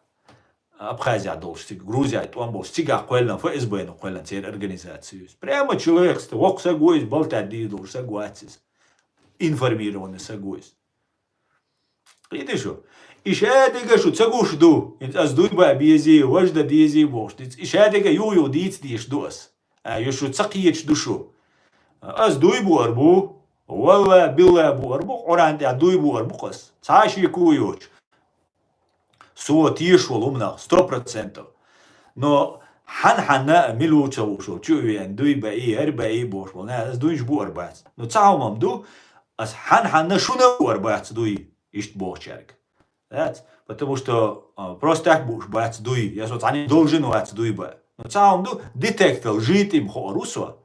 Абхазия должен, Грузия, там был цига, койлан, ФСБ, но койлан цер организацию. Прямо человек, ок сагуис, болтади, должен согласиться. Информированный сагуис. Видишь, и шадига шу цагушду, аз дуйба биези, вожда диези бошт. И шадига ю диц диш дос. А юшу цакиеч душу. Аз дуйбу арбу, والله بالله ابو اربق عندي عدوي ابو اربقس цаши куюч су тишул умна 100%. Но хана милуча ушо чуен дуй баи арбаи бош волна дуйш бу арбац. Но цаумам ду ас хана шуна арбац дуй ишт бошчарк. Потому что просто так буш бац дуй. Я вот они должен бац дуй ба. Но цаум ду детектор жит им хорусо.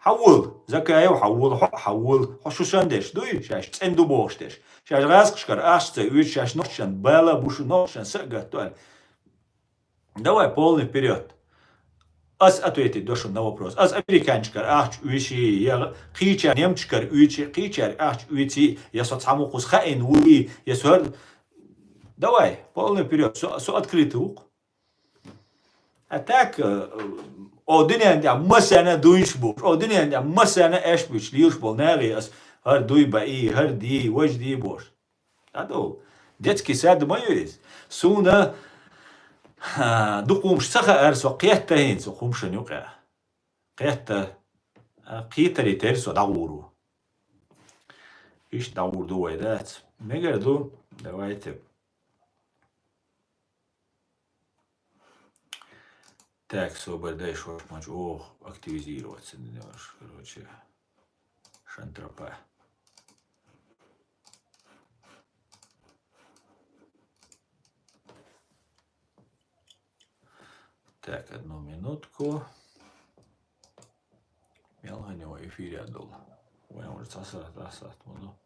حول زكايو حول شو شندش دوي شاش تندو بوشتش شاش غاسكشكر اشته ويش شاش نوشن بالا بوشو نوشن сагатуаль. Давай полный вперед. Аз ответить дошу на вопрос. Аз американчикар ахч уиши я қичар немчикар уичи қичар ахч уичи я соцамукус хаин уи я сор. Давай полный вперед. Со открытый ук. А так o dünyada masana duyuşmuş. O dünyada masana eşmiş liyuşbol nereye her duy bayi her di vajdi boş. Ado детский сад моюсь. Суна دقومش سخا ارسو قيتا هين سو قومشن يقع قيتا قيتري ترسو داورو ايش داور دو ويدات ميجر دو دوايتب Так, освобождай шорт-матч. Ох, активизироваться не можешь, короче. Шантропа. Так, одну минутку. Мелганева эфире отдал. Ой, может сосать буду.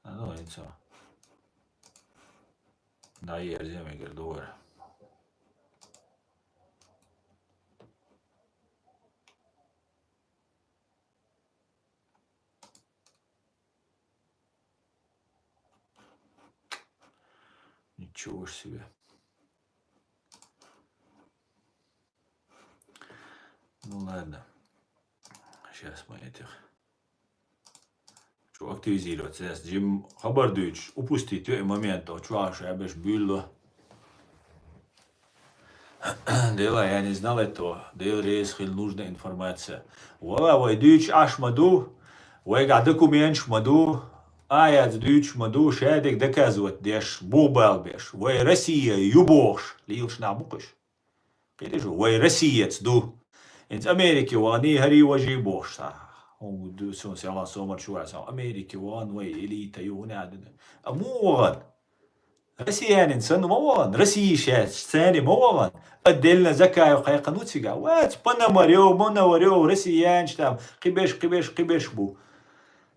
Ну, ничего. Да, я земля говорю. Ничего себе. Ну ладно. Сейчас мы этих. Что активизироваться? Сейчас Джим Хабардович упустить момент, что я беш бюлло. Дела, я не знал этого. Дел рейс хил нужная информация. Вала, вайдуч аш маду, вайга документ маду. Аят дюч маду шадик доказывать деш бубал беш. Вай Россия юбош лилш набукаш. Видишь, вай Россиец ду. Инц Америки вани хари важи бош. Он ду сон сяла сомар шуаса. Америки ван вай элита юнаден. Амуган. Россиянин сан муган. Россия шас ثاني муган. أدلنا زكاة وقيقنوت سجا. وات بنا مريو Россиян штам. قبش بو.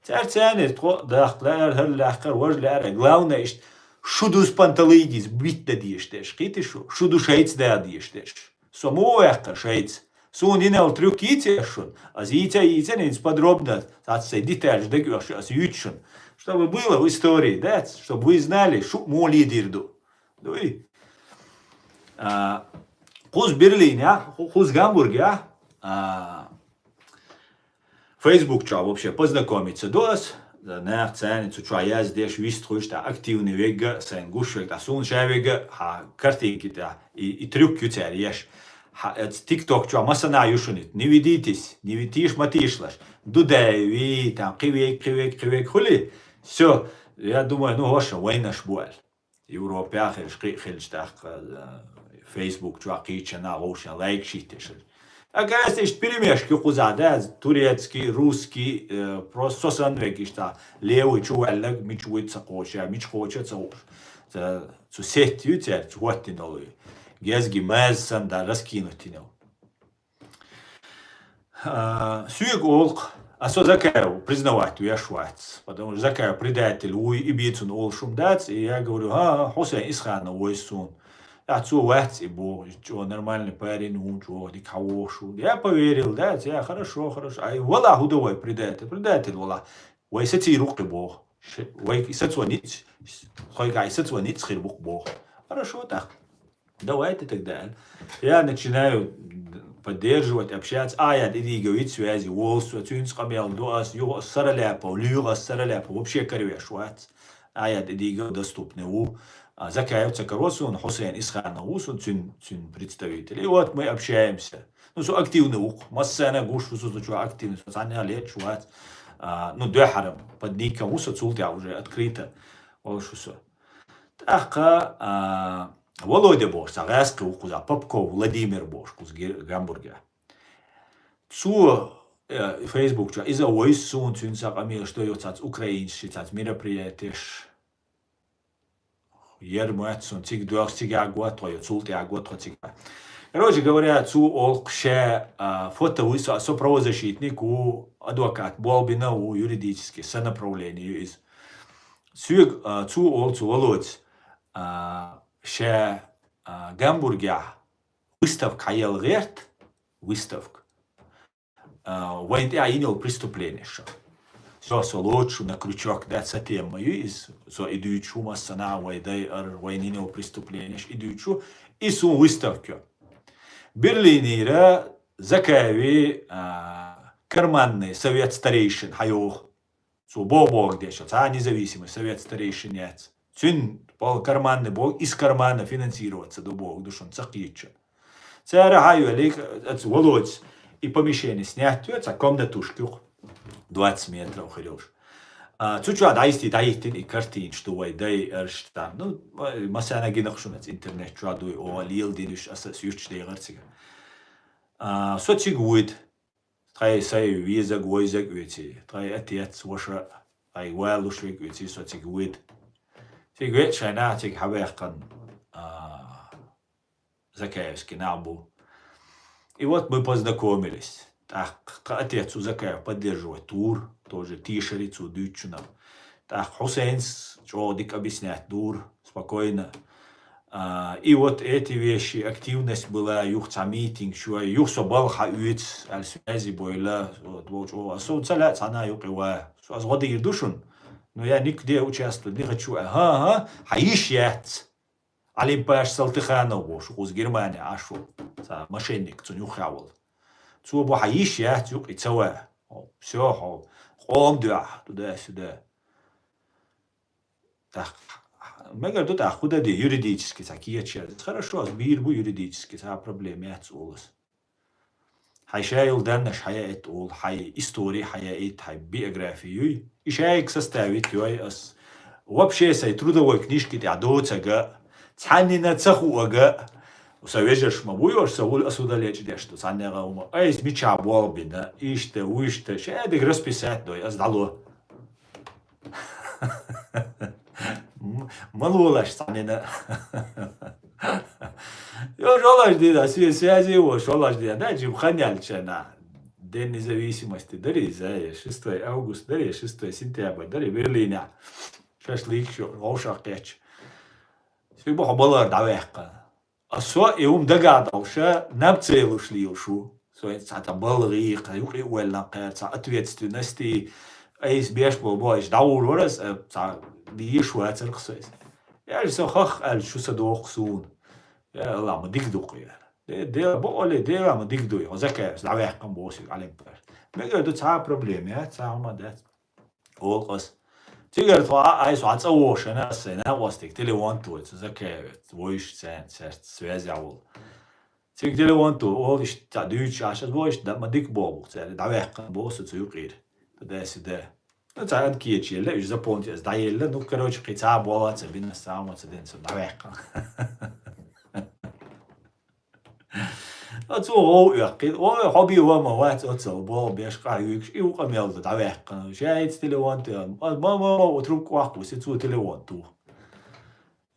Царцяне дахлар херлахкар вожляр главное ist шудус панталидис битта диештеш китишу шуду шейц да диештеш самояхкар шейц сун инел трюките шун азица иценец подробно отсей деталь дегёш as ютшун чтобы было в истории да чтобы вы знали шу мо лидерду дуй хуз Берлин я хуз Гамбург я Facebook ча вообще познакомиться до вас, на ценицу ча я здесь виструешь та активный вега, сен гушвег та сун шавега, картинки та и трюки цер еш. TikTok ча масана юшунит, не видитесь, не видишь матишлаш, дудеви там кривек хули, все, я думаю, ну вообще война шбуэль. Европа хельш так Facebook ча кичана вообще лайк шитеш. Оказывается, есть перемешки кузада, турецкий, русский, просто сосанвеки, что левый чувалек, мичуется коча, мич хочется уж. Цу сетью теперь, чуатти новый. Гезги мэзсан, да, раскинуть него. Сюек олк, а со закаю признавать, я швац. Потому что закаю предатель, уй и бицун ол шумдац, и я говорю, Хусейн Исхана, уй сун. Отцу вать и бог, что нормальный парень, что не кого-что. Я поверил, да, я хорошо. А вала худовой предатель, вала. Вай сати руки бог. Вай сатванить, хойгай сатванить схирбук бог. Хорошо так. Давайте так далее. Я начинаю поддерживать, общаться. Я двигаю связи, волсу, цюнскамел, дуас, его сараляпа, люра сараляпа. Вообще корвешвать. Я двигаю доступны у Закаевца Коросун, Хусейн Исхана Усун, цюн представитель. И вот мы общаемся. Ну, со активный ух. Массана гуш, что активный, социальный лет, чувак. Ну, дехарам, под ником уса цултя уже открыто. Волшусо. Так, Володя Бош, Сагаска Ухуза, Попков, Владимир Бош, из Гамбурга. Цу Facebook, что из-за войсун, цюнсак, амир, что йоц от украинщиц, от мероприятий. Ермуатсон, циг дуах, циг агуат, цулти агуат, циг. Короче говоря, цу олкше фото сопровозащитник у адвокат Болбина у юридически сонаправлению из сюг цу олцу володь ше Гамбурге выставка елгерт выставка войны аинил преступление что со лучше на крючок да с темою из со идущу массана войны войнинил преступление идущу и су выставка Берлинера закави карманный совет старейшин хайох су бог где сейчас независимый совет старейшин нет цин пол карманный бог из кармана финансироваться до бог душон цакича цара хаю лик володь и помещение снять комнатушку 20 метров хрёш Чучу дайстин и картин, что вайдай эрштам. Ну, масана гинахшунец интернет чуадуй о лил динуш асасюч дейгарцига. Сочигуид. Трай сай виза гойзаг уйти. Трай атият воша ай вайлушвик уйти сочигуид. Тигуид шайна тиг хавехкан Закаевский набу. И вот мы познакомились. Так, отец у Закаев поддерживает тур, тоже тишерицу, дючуна. Так, Хусейнс, Джодик объяснять тур, спокойно. И вот эти вещи, активность была, юхца митинг, что юхсо балха уйц, аль связи бойла, вот, асоцалят, она юкива, азгоды ирдушун. Но я нигде участвовать не хочу. Ага, хаишьяц. Алимпаш Салтыханов, уж Германия, ашу, мошенник, цунюхавал. Цубу хаиш я тюк и целое. Все, хом туда-сюда. Так, мы говорим, так, куда ты юридически такие через. Хорошо, сбир бу юридически, та проблема отсулась. Хайшайл даннаш хаяет ол, хай истории хаяет, хай биографию. И шайк составить ее. Вообще, сай трудовой книжки ты адоцага, цанина цахуага. Совежешь мабуешь, саул осудалечь дешто, саннера ума. А из меча болбина, иште, уиште, шедик расписать, дой, аздало. Малулаш, саннина. Я шолаш дида, связи его, шолаш дида, да, джимханяльча на День независимости, дари, за 6 августа, дари, 6 сентября, дари, Берлине. Шашлык, гаушах кеч. Сюбо хабалар давехка. Асо иум догадался, набцелу шли ушу. Это был рик, юхи уэллакер, ответственности, эйс беш болбоиш, даурорас, дишуа церксуэс. Я же сохах аль шусадох сун. Я лама дигдук я. Дела боли, дела ма дигдуй. Озакер, давехкам босик алимпер. Мега до ца проблем, я ца мадет. Олкос. Тигр това ай суаца ошена сена востик телевонту закевет воиш церт связявол. Тиг телевонту олиш та дүйч ашас воиш да мадик бобу цер давехкан босу цюкир. Туда-сюда. Ну ца анкиечеле уж запомните сдаеле, ну короче кица болаца вина самоца денса давехкан. Atso hobby wama wat atso bol beshka yük uqamel da vehkan şayet telefon mama oturup qaqu situ telefon tu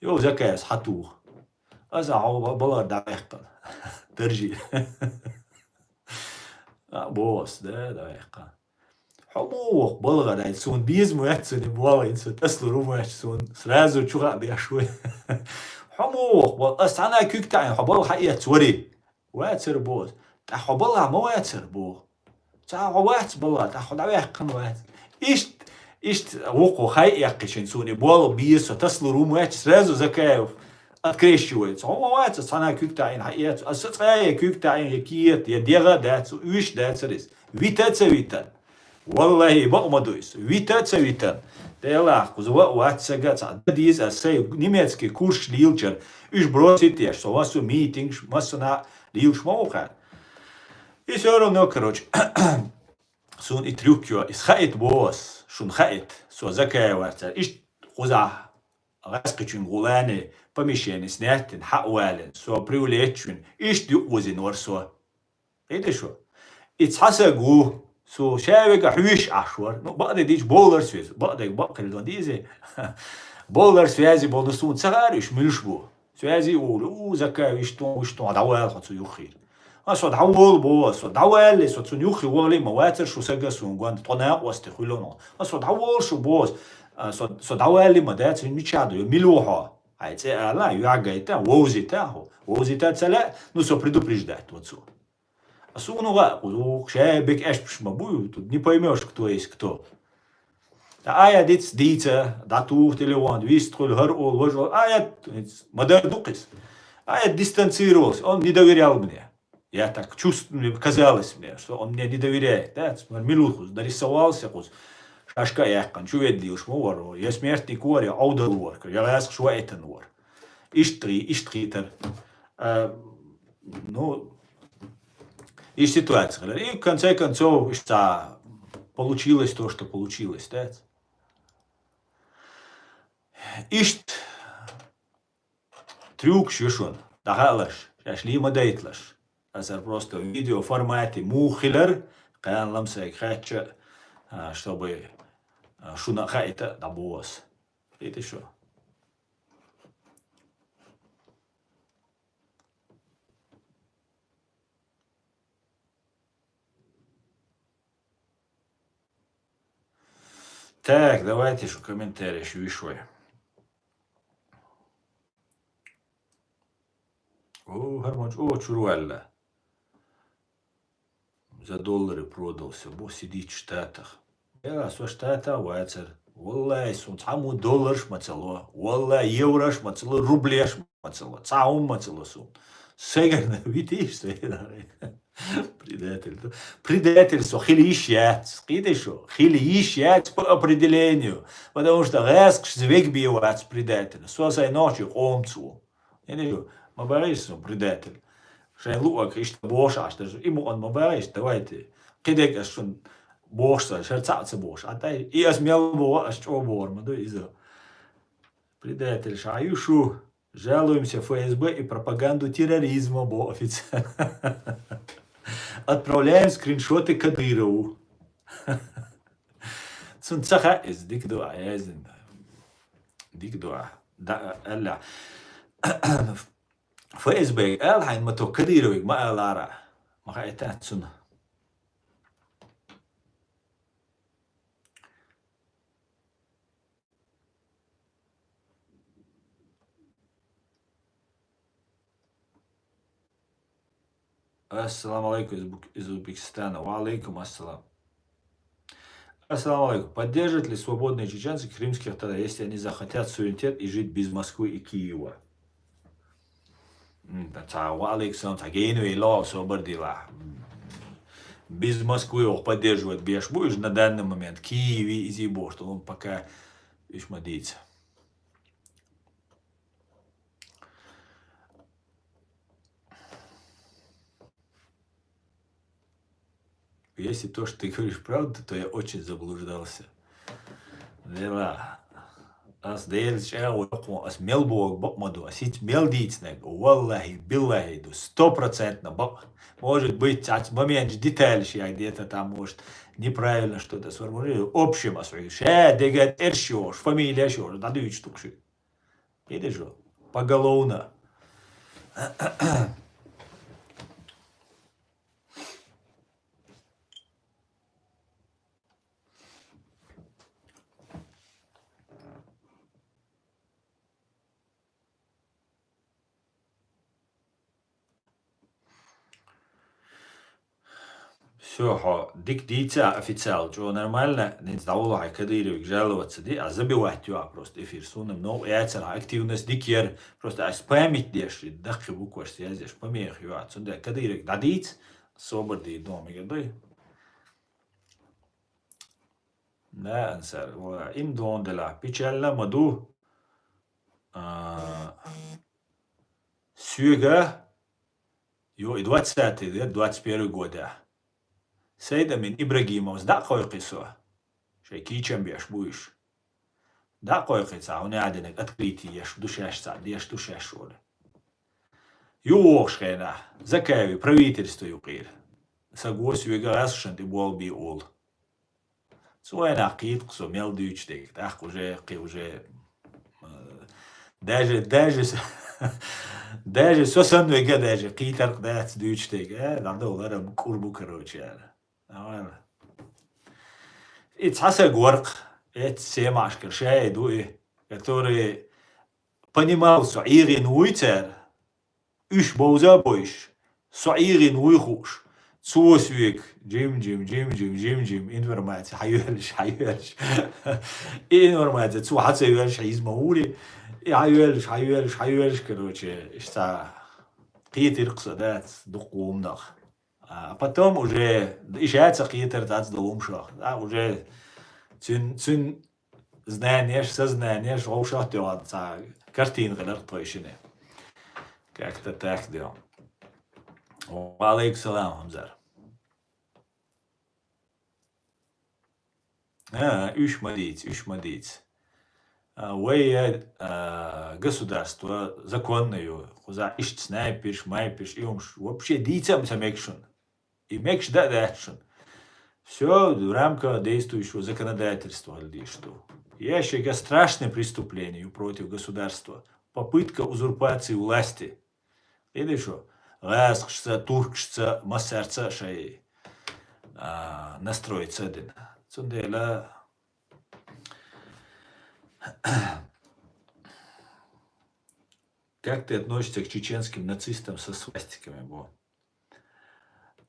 yo zakas hatu asa balar da vehkan terji boss da vehkan حموق بلغة ده يسون بيزمو يحسن بواوا ينسون تسلو رومو يحسون سرازو تشغع بيشوي حموق بس أنا كيك تاعي حبال حقيقة توري واتر بوز تا حبالها ما واتر بو تا وات بلا تا خد عليه قنوات إيش وقو خي يقشين سوني بوالو بيسو تسلو رومو يحس سرازو زكايف أتكريشوي هو وات أنا كيك تاعي حقيقة أستطيع كيك تاعي يكيت يديغا دات ويش دات سريس ويتات سويتان والله بقمدويس ويتان ديلا قزوا واتساغا ديز اساي немецкий курс лилчер уж бросите что у вас митинг массона лилш моуха и все равно короче сун и трюкё из хайт бос шун хайт со закаеварта иш хуза раскичун гулане помещение снятен хауален со привлечен иш дювозин ворсо это что и цасагу سو شايفك حويش عشور بقدر ديش بولر سويز بقدر ديزي بولر سويزي بولنسون صغارش ملوش بو سوازي يقول زكاة ويشتون دعوال خطو يخير صد عول بو صد دعوال صد سون يخي وغلي مواتر شو سجى سون قوان طناق واستخلونه صد عول شو بوس صد دعوال ما دات ميشادو ملوها هاي لا يعجيتا ووزيتا سلا نو предупреждать вот су. А сунуга шебек эш мабую тут не поймешь, кто есть кто. А dit дица, дату телевон, виструль, гор, ложил, модер дукис. Дистанцировался, он не доверял мне. Я так чувствую, казалось мне, что он мне не доверяет. Да? Минутку, нарисовался, шашка яхкан, чуведил, шмуар, я смертный кори, аудалуар, я раск шуайтануар. Иштритер. Ну, и ситуация. И в конце концов, получилось то, что получилось. Да? Ишт трюк шишон, дахалаш, шашлима дейтлаш. Это просто в видеоформате мухилер, кан ламсай хача, чтобы шуна хайта дабос. Это что? Так, давайте еще комментарии еще вишой. Чуруэлла. За доллары продался, бо сидит в Штатах. Я со Штата вайцер. Wallah, сумцаму доллар шмацало. Wallah, евро шмацало, рубле шмацало. Цаум мацало сум. Сегерно, видишь, что это? Предательство, хилищец. Видишь, хилищец по определению. Потому что резк звек бивать предатель. Сосай ночью омцу. ما بقاش предатель. عشان لوقك ايش بوش عشان إيمو أن ما بقاش دوايتي كده عشان بوش عشان تعرف بوش عتاي إيه اسمه بوش أشتو بور ما ده إذا предатель шаю шу жалуемся ФСБ и пропаганду терроризма бо официально. Отправляем скриншоты Кадырову. Цунцаха из дикдуа язин дикдуа да ألا ФСБ قال حين ما تكديروك ما قال عرا ما خايتات سنة السلام عليكم из Узбекистана. Валейкум ассалам. Ассаламу алейкум. Поддержат ли свободные чеченцы крымских татар, если они захотят суверенитет и жить без Москвы и Киева? Алейкум, тагейну и ло свободила. Без Москвы их поддерживать беш будешь на данный момент. Киеве и Зибо, что он пока ишмадится. Если то, что ты говоришь правду, то я очень заблуждался. As deels as Мелбург бокмаду, а сить мелдицнег, валлахи, биллахи, 100%. Может быть, от момент детальший, где-то там, может, неправильно что-то сформулировать. Общем, дегет эршёш, фамилия шёш, дадут штукши. Видишь же? Поголовно. Все, диктиция официал, что нормально, не сдавало Кадыровик жаловаться, а забивать его просто эфир суном, но яйца активность дикер, просто спамить деши, дахи букваш связишь, помех его отсюда, Кадыровик дадить, соборды дома, гадой. Да, ансар, им дондела, печально маду, сюга, йо, и 21 года. Сейда мин Ибрагимов, да койкисо, шейкичем беш будешь. Да койкиса, он яденек открытие, еш душешца, еш душешоле. Юошхена, закави, правительство юкир. Сагос юга расшанти болби ол. Суэна китксо, мелдючтек, так уже, даже Даже сосан вега даже китар кдац дючтег, надо уларам курбу короче. Это хаса горк, это семашка, шайду, который понимал, что ирин уйтер, уж боуза бойш, что ирин уйхуш, цусвик, джим, информация, хайвельш. Информация, цу хацевельш, измаули, хайвельш, короче, что китер ксадат, духовнах. А потом уже, ищается китер тац долумшах, да, уже цин знаешь, сознаешь, ушах делать, картинка точно. Как-то так делал. Алейкум салам, Хамзар. Уж молить. Вы государство законное, куда ищет снайпишь, майпишь, и вообще дитям самекшн. И мекш дадашн. Все в рамках действующего законодательства. Что есть еще страшное преступление против государства. Попытка узурпации власти. Или что? Ласкшца, туркшца, массарца, шай настроить один. Цундела. Как ты относишься к чеченским нацистам со свастиками?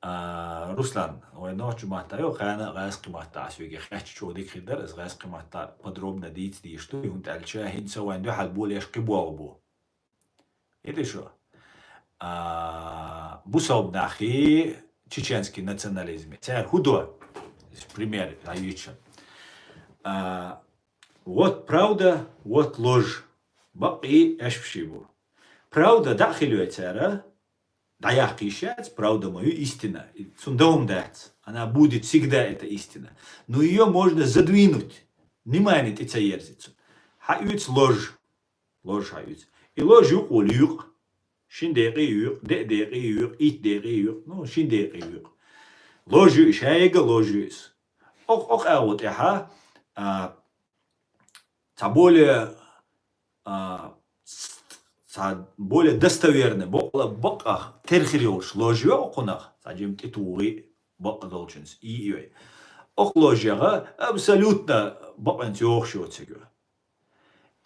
Руслан, ой, ночью матаю, хана раски мата, свеги хочу чудик хидер, из раски мата подробно дить, что и он тальча хинца ванду халбулеш киболбу. Это что? Бусалбнахи чеченский национализм. Теперь худо. Пример даюча. Вот правда, вот ложь. Баки эшпшибу. Правда дахилюется, да я кишать, правда мою истина. Сундом дать. Она будет всегда эта истина. Но ее можно задвинуть. Внимание, это ерзицу. Хаюц ложь. Ложь хаюц. И ложь юк. Шиндеги юк, дедеги юк, итдеги юк. Ну, шиндеги юк. Ложь юк, шайга ложь юк. Ох, вот это. Более достоверно, бока терхириош ложья окунах, садим титури бока долженс и ох ложьяга абсолютно бока тиохшотсего.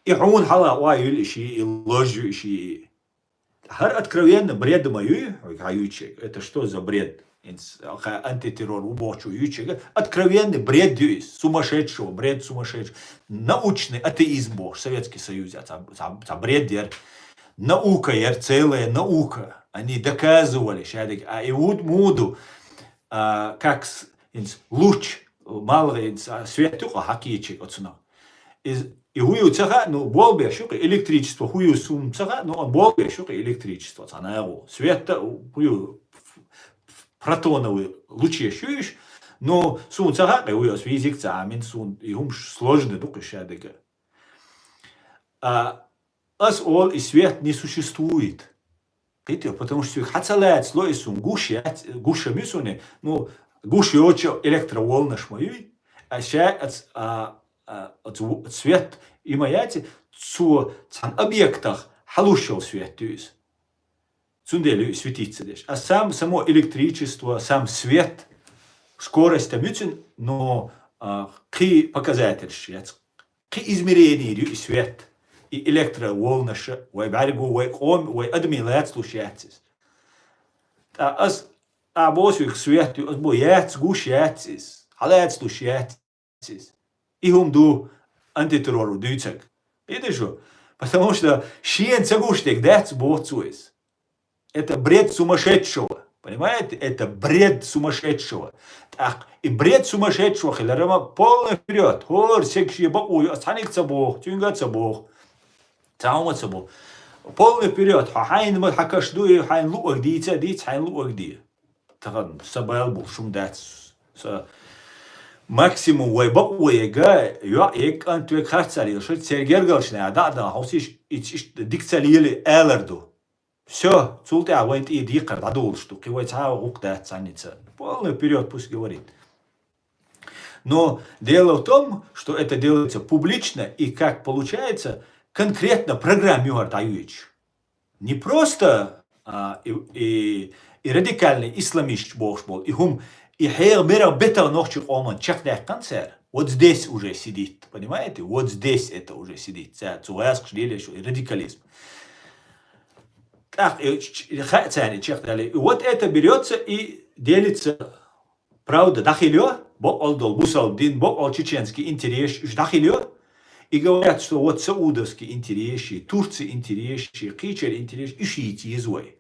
И он хала уаюль ищи и ложью ищи. Хар откровенно бред мою, ючек, это что за бред? Антитеррор, уборчу ючек, откровенный бред сумасшедшего, бред сумасшедшего. Научный атеизм Бог, Советский Союз, это бред. Наука, целая наука. Они доказывали, и вот муду, как луч, малый свет, хакичек, отсюда. И хую цеха, ну, болбе, шука, электричество, хую сум цеха, ну, болбе, шука, электричество, она его. Свет, хую протоновые лучи ощущаешь, но сум цеха, хую физик, цамин, сум, и хум сложный, только шадыга. Ол и свет не существует. Потому что хацалает слой сум гуша мисуне, ну гуши очень электроволна шмою, а сейчас свет и маяти цу объектах халушил свет тюз. Цундели светится лишь. А само электричество, сам свет, скорость мютин, но ки показатель шец, ки измерение свет. И электроволнаша, вай баригу, вай ком, вай адмилат слушатис. Босвик свет, бояц гушатис, халат слушатис. И ду антитеррору дюцек. Это что? Потому что шиен цагуштек дац боцуис. Это бред сумасшедшего. Понимаете? Это бред сумасшедшего. Так, и бред сумасшедшего, хиларама полный вперед. Хор, секши, бакую, астаникца бог, тюнгаться бог. تعاومت سبو полный вперед حين ما حكاش دوي حين لوق ديت حين لوق دي تغن سبال بو شوم دات максимум вай бакуега юак антуе хартсали шо сергергалшна да хаусиш ич дикцалили элерду все цулте авайт и дикар дадул что кивай цаа укда цаница полный вперед пусть говорит. Но дело в том, что это делается публично и как получается конкретно программер дающий. не просто и радикальный исламист бог был, и хум и хер мира бетер ночью оман чехнях концерт. Вот здесь уже сидит, понимаете? Вот здесь это уже сидит. Zuerst радикализм. Так, и вот это берется и делится. Правда, дахилё, бог алдол, бусалдин, бог ал чеченский интерес, дахилё. И говорят, что вот саудовский интерес, Турция интерес, Кичер интерес, и шиитизуй.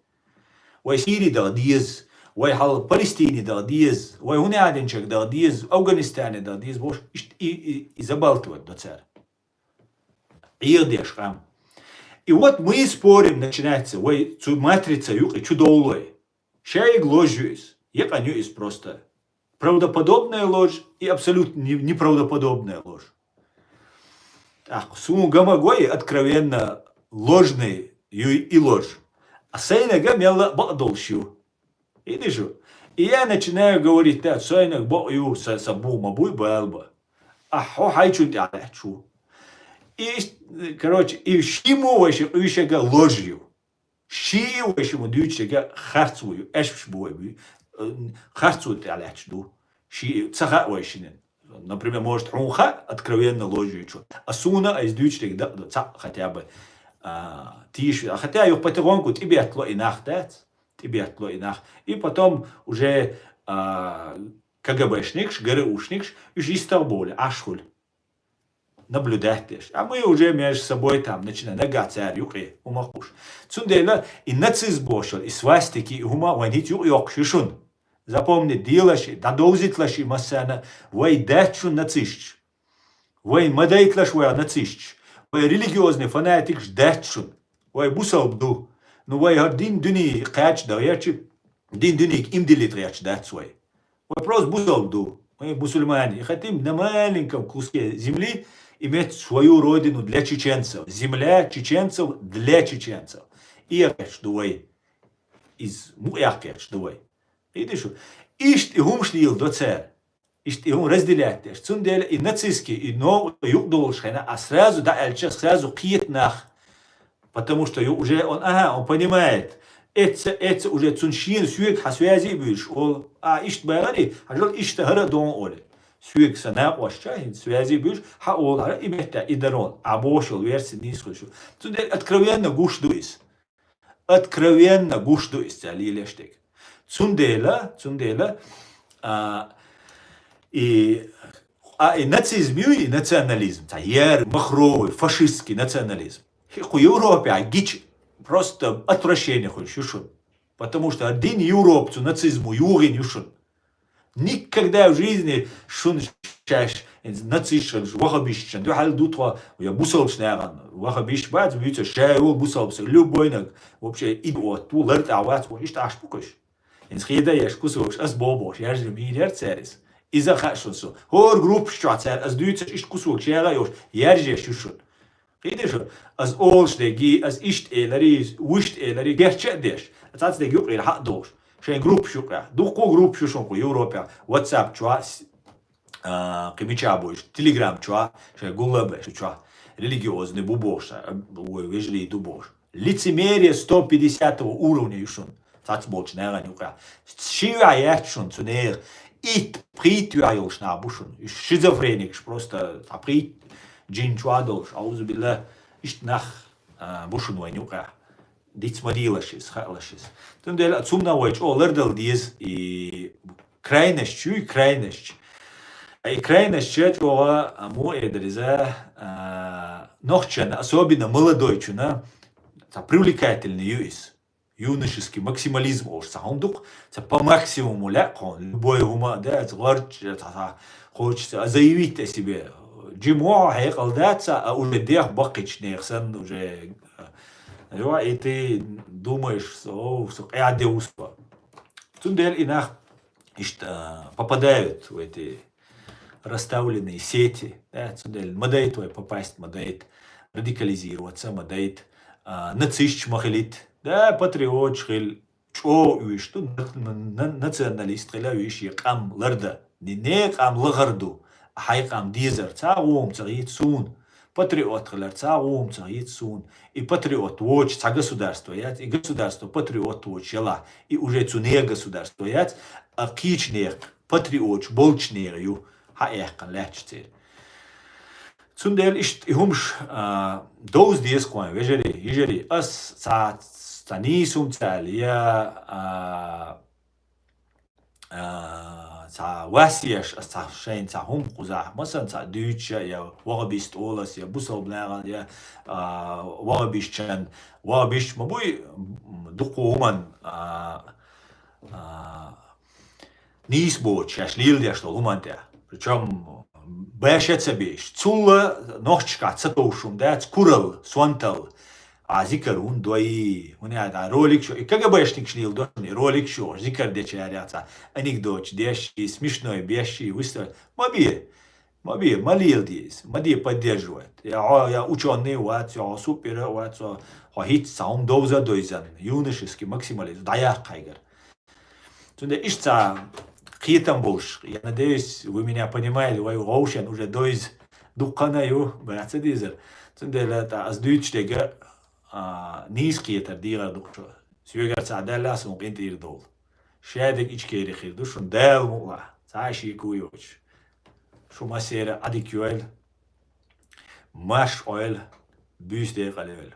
Вай Сирии дагдиз, вай хал Палестине дагдиз, вай Хунядинчик дагдиз, Афганистане дагдиз, бош, и забалтывать до царя. Ирдеш хам. И вот мы спорим, начинается, вай матрица юк и чудолой. Шаик ложусь, я конюсь просто. Правдоподобная ложь и абсолютно неправдоподобная ложь. Так, суму гамагой откровенно ложный и ложь. А сайнага мела бадолщу. Видишь? И я начинаю говорить, да, сайнаг бою сабу мабуй балба. А хо хайчу дялячу. И, короче, и шиму ваши ущега ложью. Ши вашему дючега харцую, эшбуй, харцую дялячу. Ши цаха вашинен. Например, может хунха откровенно ложью. А суна из дючег да хотя бы тише. А хотя ее потихоньку тебе отло и нах, да? Тебе отло и нах. И потом уже КГБшникш, ГРУшникш, уже из Стамбуля, ашхуль. Наблюдаешь. А мы уже между собой там начинаем нагацать юки, умахуш. Цундела и нацизм бошел, и свастики, и ума ванит юк шишун. Запомни, делаши, дадозитлаши массана, вай датчу нацистч. Вай мадайтлаш вай нацистч. Вай религиозный фанатик ждатчун. Вай бусалбду. Ну вай дин дуни кач да ячи, дин дуни имдилит ряч датсвай. Вай просто бусалбду. Мы мусульмане хотим на маленьком куске земли иметь свою родину для чеченцев. Земля чеченцев для чеченцев. И я дуай. Из муякеш дуай. Видишь? Ишт и хум шлил до царь. Ишт и хум разделять. Цунделя и нацистский, и но юг должен, а сразу да альча сразу киет нах. Потому что уже он понимает. Это уже цуншин сюек хасвязи биш. Ишт байгари, ажал ишт хара дон оле. Сюек санак ваща, связи биш, ол хара имета идарон. Абошел версии не слышу. Цунделя откровенно гуш дуис. Откровенно гуш дуис, алилештек. Цундела, и нацизм и национализм, махровый, фашистский национализм. В Европе гич просто отвращение хочешь, потому что один европцу нацизму юрин юшун. Никогда в жизни шун чаш нацистшен, вахабишчен, du halt du twa, я бусалшнаган, вахабиш бац, бьются шайол бусалс, любой наг, вообще идиот, ту лерт ават, ишь ашпукаш. Инсхида яш кусош as бобош, яш мир церис. Иза хашунсу. Хор групп штацер, as дюцер ишь кусок, шера ёш, ярже шушун. Видишь, as олштеги, as ишт элари, ушт элари, герче деш. Атац дег юк ил хак дош. Шен групп шука. Дуко групп шушун ку Европе, WhatsApp чуа, кемичабош, Telegram чуа, шен гулабе чуа. Религиозный бубош, вежли дубош. Лицемерие 150 уровня юшун. That's much näher nuka. Шива яшун цунер. Ит притвяю шнабушун. Шизофреник просто априт джинчуадош. Аузубилла ишт нах бушун вайнука. Дит смадилашис, халашис. Тундел цумна вайч олердал диз и крайность, чуй крайность. И крайность чего му эдриза нохчан, особенно молодой чуна, привлекательный юис. Юношеский максимализм уж саундук, по максимуму ляхон, любой ума, да, хочется заявить о себе. Джимо хайкалдаться, а уже дех бакичных, сан уже, и ты думаешь, что я деуспа. Тундель инах попадают в эти расставленные сети, да, тундель мадает твой попасть, мадает радикализироваться, мадает нацистч махалит. Да, патриот шхил, чо уиш, ту националист хила уиш якам ларда, не кам лагарду, а хай кам дизер, цаум царит сун, патриотхлер, ца умца, яйцун, и патриот воч, ца государство, и государство патриот воч, яла, и уже цуне государство, а кичнех, патриот, болчнех, ю, ха эхкан лечцер. Цундел ишт ihumш doos dies coin vejeri as ца нисум цалия ца васиеш as ца шейн ца hum куза مثلا ца дюча я вагабист олас я бусалбнага я вагабишчен вагабиш мабуй дукуман нисбоч яш лилдя что гумантя. Причем бэшэцэбиш цула нохчка цатоушум да курал суантал зикр он двои уня ролик шо и как бэшник шлил дошни ролик шо зикр дечаряца анекдот деши смешной беши выстав моби малил дис мади поддерживает я ученый вот я супер вот хит саум доза дойзан юношеский максимализм даяр кайгар. Тунде ишца Хитам буш. Я надеюсь, вы меня понимаете, вы роушен уже доиз дуканаю, братцы дизер. Ценделата аз дючтега низкий это дира дукчо. Сюгер цаделла сум интир дол. Шедек ичкери хир душун дел мула. Цаши куйоч. Шумасера адикюэл. Маш ойл бюс де галевел.